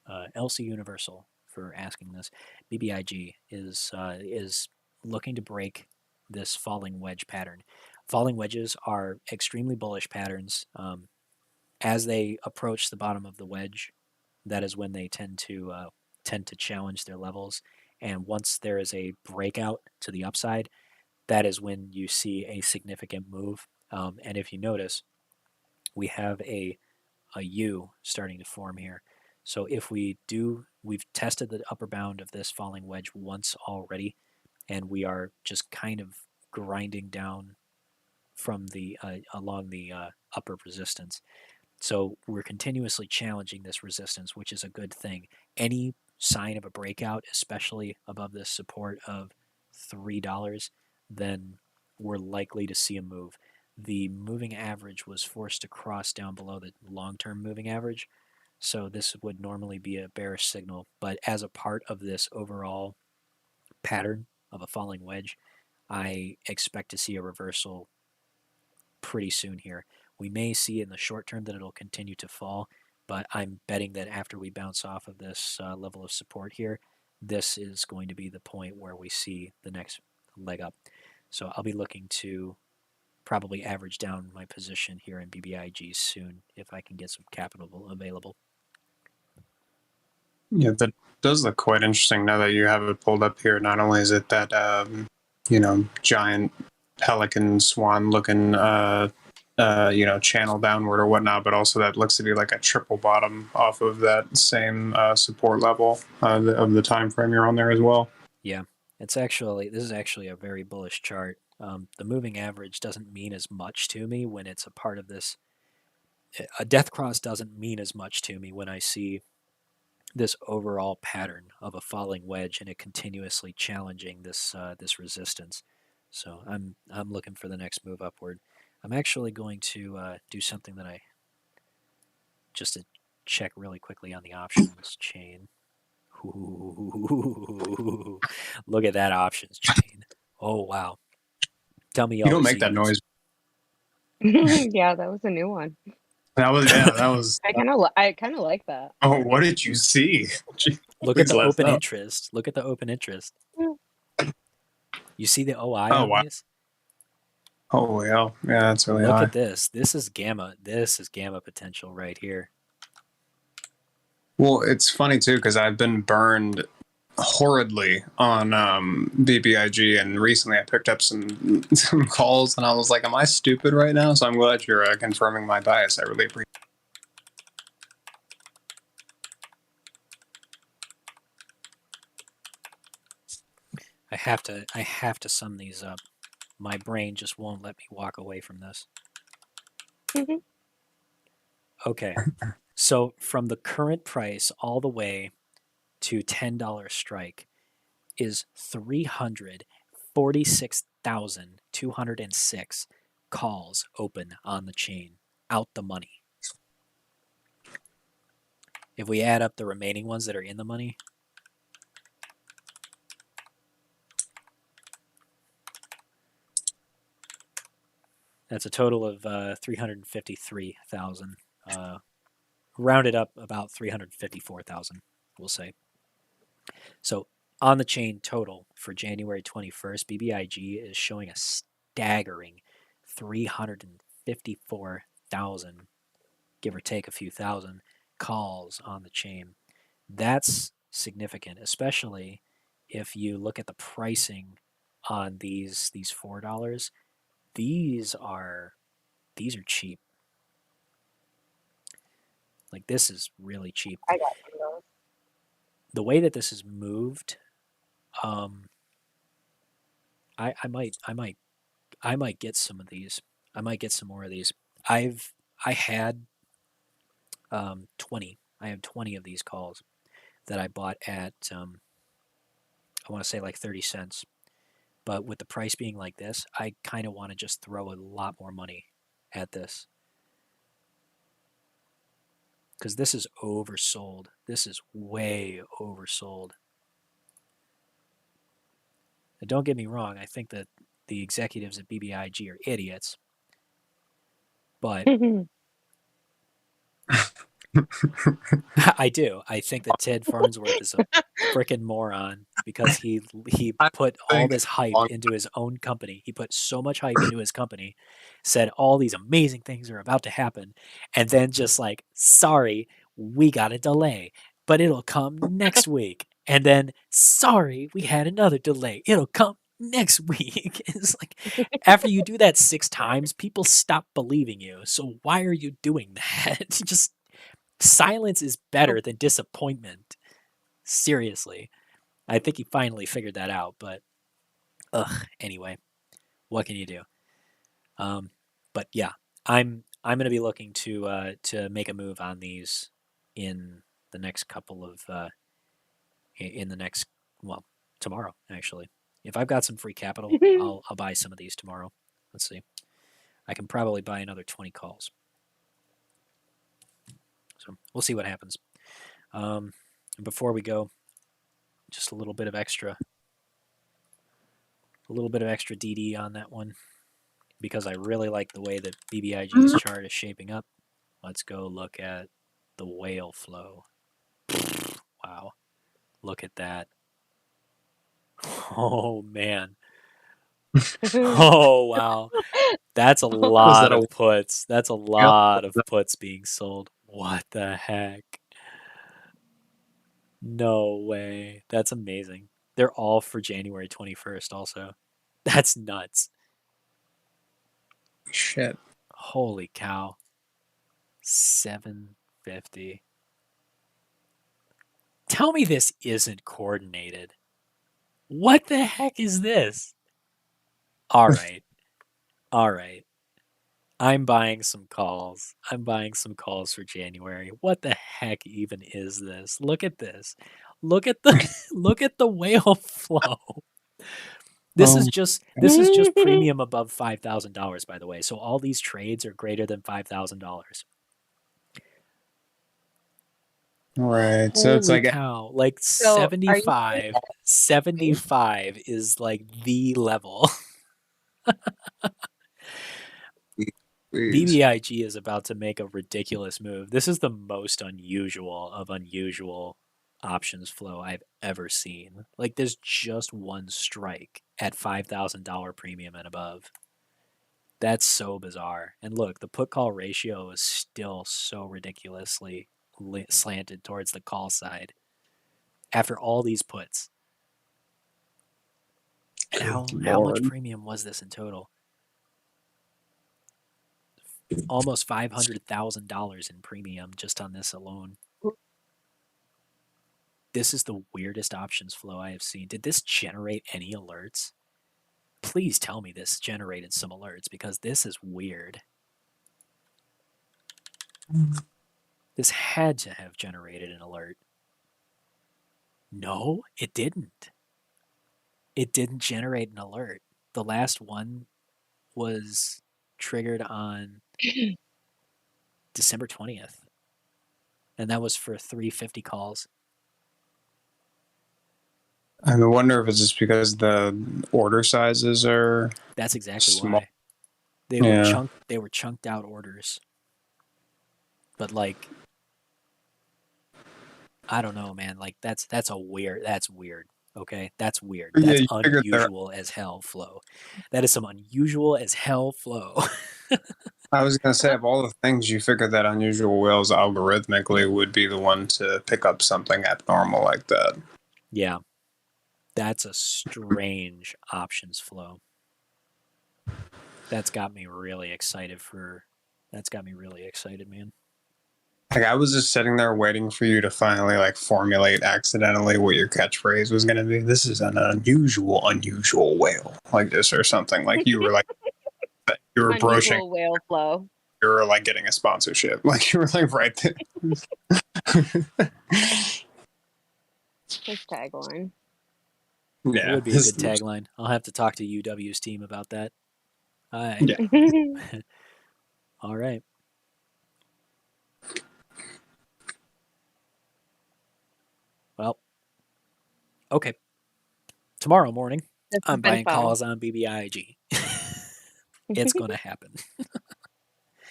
Speaker 1: LC Universal for asking this. BBIG is looking to break this falling wedge pattern. Falling wedges are extremely bullish patterns. As they approach the bottom of the wedge, that is when they tend to challenge their levels. And once there is a breakout to the upside, that is when you see a significant move. And if you notice, we have a U starting to form here. So if we've tested the upper bound of this falling wedge once already, and we are just kind of grinding down from the along the upper resistance. So we're continuously challenging this resistance, which is a good thing. Any sign of a breakout, especially above this support of $3, then we're likely to see a move. The moving average was forced to cross down below the long-term moving average, so this would normally be a bearish signal. But as a part of this overall pattern of a falling wedge, I expect to see a reversal pretty soon here. We may see in the short term that it'll continue to fall, but I'm betting that after we bounce off of this level of support here, this is going to be the point where we see the next leg up. So I'll be looking to probably average down my position here in BBIG soon if I can get some capital available.
Speaker 2: Yeah, that does look quite interesting now that you have it pulled up here. Not only is it that, you know, giant pelican swan looking, you know, channel downward or whatnot, but also that looks to be like a triple bottom off of that same support level of the time frame you're on there as well.
Speaker 1: Yeah, this is actually a very bullish chart. The moving average doesn't mean as much to me when it's a part of this a death cross doesn't mean as much to me when I see this overall pattern of a falling wedge and it continuously challenging this resistance. So I'm looking for the next move upward. I'm actually going to do something that I just to check really quickly on the options chain. Ooh, look at that options chain. Oh wow! Tell me
Speaker 2: You
Speaker 1: y'all
Speaker 2: don't
Speaker 1: are
Speaker 2: make that
Speaker 1: seeing this.
Speaker 2: noise.
Speaker 3: Yeah, that was a new one.
Speaker 2: That was.
Speaker 3: I kind of like that.
Speaker 2: Oh, what did you see?
Speaker 1: Look at
Speaker 2: Please
Speaker 1: the
Speaker 2: let us
Speaker 1: open
Speaker 2: know.
Speaker 1: interest. Look at the open interest. You see the OI
Speaker 2: Oh
Speaker 1: on
Speaker 2: wow.
Speaker 1: these?
Speaker 2: Oh yeah, yeah, that's really
Speaker 1: Look
Speaker 2: high.
Speaker 1: at this. This is gamma. This is gamma potential right here.
Speaker 2: Well, it's funny too because I've been burned horridly on BBIG, and recently I picked up some calls, and I was like, "Am I stupid right now?" So I'm glad you're confirming my bias. I really appreciate.
Speaker 1: I have to sum these up. My brain just won't let me walk away from this. Okay. So from the current price all the way to $10 strike is 346,206 calls open on the chain, out the money. If we add up the remaining ones that are in the money, that's a total of 353,000. Rounded up about 354,000, we'll say. So on the chain total for January 21st, BBIG is showing a staggering 354,000, give or take a few thousand, calls on the chain. That's significant, especially if you look at the pricing on these $4. These are cheap. Like this is really cheap.
Speaker 3: I got some of those.
Speaker 1: The way that this is moved, um, I might get some of these. I might get some more of these. I had 20. I have 20 of these calls that I bought at I want to say like 30 cents. But with the price being like this, I kind of want to just throw a lot more money at this. Because this is oversold. This is way oversold. And don't get me wrong, I think that the executives at BBIG are idiots. But I do. I think that Ted Farnsworth is a freaking moron because he
Speaker 2: I
Speaker 1: put all
Speaker 2: think
Speaker 1: this hype into his own company. He put so much hype into his company, said all these amazing things are about to happen, and then just like, sorry, we got a delay, but it'll come next week. And then, sorry, we had another delay. It'll come next week. It's like after you do that 6 times, people stop believing you. So why are you doing that? Just silence is better than disappointment. Seriously. I think he finally figured that out, but anyway, what can you do? But yeah, I'm going to be looking to make a move on these in the next couple of in the next well tomorrow actually. If I've got some free capital, I'll buy some of these tomorrow. Let's see. I can probably buy another 20 calls. So we'll see what happens. Before we go, just a little bit of extra DD on that one because I really like the way that BBIG's chart is shaping up. Let's go look at the whale flow. Wow. Look at that. Oh man. Oh wow. That's a
Speaker 2: was
Speaker 1: lot
Speaker 2: that
Speaker 1: of
Speaker 2: a
Speaker 1: puts. That's a lot of puts being sold. What the heck? No way. That's amazing. They're all for January 21st also. That's nuts.
Speaker 2: shit?
Speaker 1: Holy cow. 750. Tell me this isn't coordinated. What the heck is this? All right. All right. I'm buying some calls. I'm buying some calls for January. What the heck even is this? Look at this. Look at the look at the whale flow. This is just premium above $5,000, by the way. So all these trades are greater than $5,000.
Speaker 2: Right. So it's
Speaker 1: Holy
Speaker 2: like
Speaker 1: cow. Like
Speaker 3: So, are you
Speaker 1: 75 is like the level.
Speaker 2: please.
Speaker 1: BBIG is about to make a ridiculous move. This is the most unusual of unusual options flow I've ever seen. Like there's just one strike at $5,000 premium and above. That's so bizarre. And look, the put call ratio is still so ridiculously slanted towards the call side after all these puts. And how much premium was this in total? Almost $500,000 in premium just on this alone. This is the weirdest options flow I have seen. Did this generate any alerts? Please tell me this generated some alerts because this is weird. This had to have generated an alert. No, it didn't. It didn't generate an alert. The last one was triggered on December 20th. And that was for 350 calls.
Speaker 2: I wonder if it's just because the order sizes are.
Speaker 1: That's exactly
Speaker 2: Small.
Speaker 1: why. They were chunked out orders. But like I don't know, man. Like that's weird. Okay, that's weird. That's unusual as hell flow. That is some unusual as hell flow.
Speaker 2: I was gonna say, of all the things, you figure that unusual whales algorithmically would be the one to pick up something abnormal like that.
Speaker 1: Yeah, that's a strange options flow. That's got me really excited, man.
Speaker 2: Like I was just sitting there waiting for you to finally like formulate accidentally what your catchphrase was gonna be. This is an unusual whale like this or something. Like you were like you were broaching
Speaker 3: unusual whale flow?
Speaker 2: You were like getting a sponsorship. Like you were like right there.
Speaker 3: His tagline.
Speaker 1: Yeah, it would be a good tagline. I'll have to talk to UW's team about that.
Speaker 2: Yeah.
Speaker 1: All right. Well, okay. Tomorrow morning, I'm buying calls on BBIG. It's going to happen.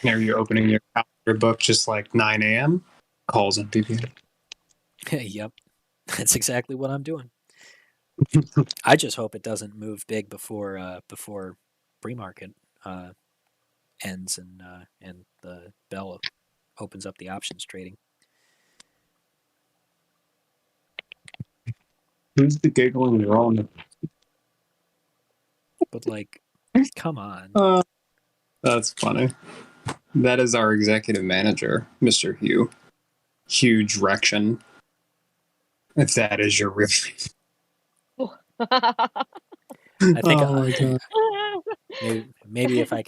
Speaker 2: Are you opening your calendar book just like 9 a.m.? Calls on BBIG.
Speaker 1: Yep. That's exactly what I'm doing. I just hope it doesn't move big before pre-market ends and the bell opens up the options trading.
Speaker 2: Who's the giggling girl?
Speaker 1: But like, come on.
Speaker 2: That's funny. That is our executive manager, Mr. Hugh. Huge Rection. If that is your real
Speaker 1: I think maybe if I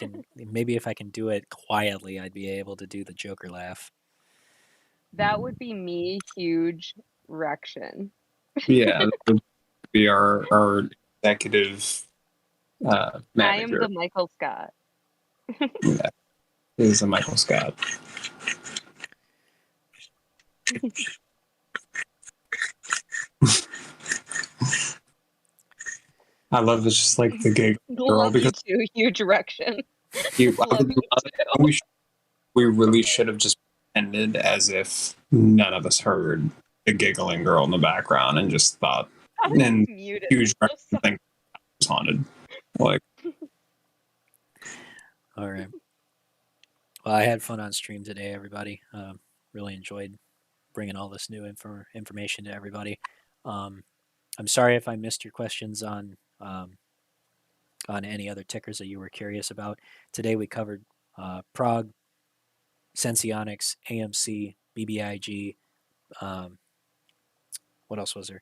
Speaker 1: can do it quietly, I'd be able to do the Joker laugh.
Speaker 3: That would be me, Huge Rection.
Speaker 2: Yeah, that would be our executive manager.
Speaker 3: I am the Michael Scott.
Speaker 2: Yeah, it is a Michael Scott. I love it's just like the gig girl
Speaker 3: Love you too, Huge Rection.
Speaker 2: We really should have just ended as if none of us heard the giggling girl in the background and just thought and Huge Rection thing was haunted. Like,
Speaker 1: all right. Well, I had fun on stream today, everybody. Really enjoyed bringing all this new information to everybody. I'm sorry if I missed your questions on any other tickers that you were curious about. Today we covered PROG, Senseonics, AMC, BBIG. What else was there?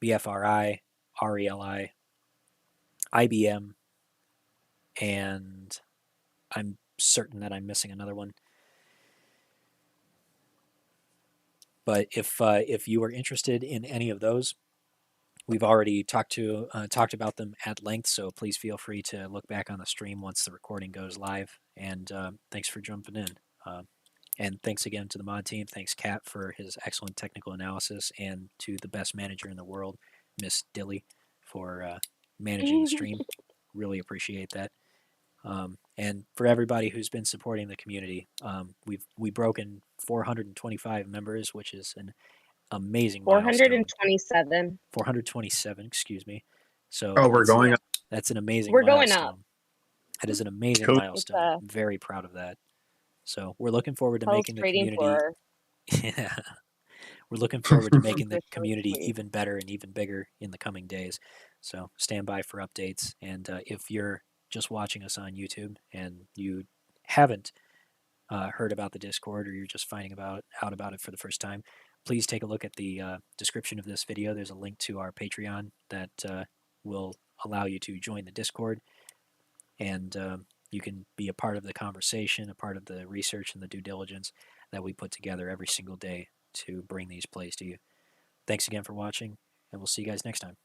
Speaker 1: BFRI, RELI, IBM, and I'm certain that I'm missing another one. But if you are interested in any of those, we've already talked about them at length. So please feel free to look back on the stream once the recording goes live. And thanks for jumping in. And thanks again to the mod team. Thanks, Kat, for his excellent technical analysis, and to the best manager in the world, Miss Dilly, for managing the stream. Really appreciate that. And for everybody who's been supporting the community, we've broken 425 members, which is an amazing milestone.
Speaker 3: 427.
Speaker 1: 427, excuse me. So
Speaker 4: Oh, we're going up.
Speaker 1: that's an amazing
Speaker 3: We're going
Speaker 1: milestone.
Speaker 3: up.
Speaker 1: That is an amazing
Speaker 4: Cool.
Speaker 1: milestone. I'm very proud of that. So we're looking forward to
Speaker 3: Hell's
Speaker 1: making the
Speaker 3: trading
Speaker 1: community.
Speaker 3: for
Speaker 1: Yeah, we're looking forward to making the
Speaker 3: This
Speaker 1: community
Speaker 3: week.
Speaker 1: even better and even bigger in the coming days. So stand by for updates. And if you're just watching us on YouTube and you haven't heard about the Discord, or you're just finding out about it for the first time, please take a look at the description of this video. There's a link to our Patreon that will allow you to join the Discord, and you can be a part of the conversation, a part of the research and the due diligence that we put together every single day to bring these plays to you. Thanks again for watching, and we'll see you guys next time.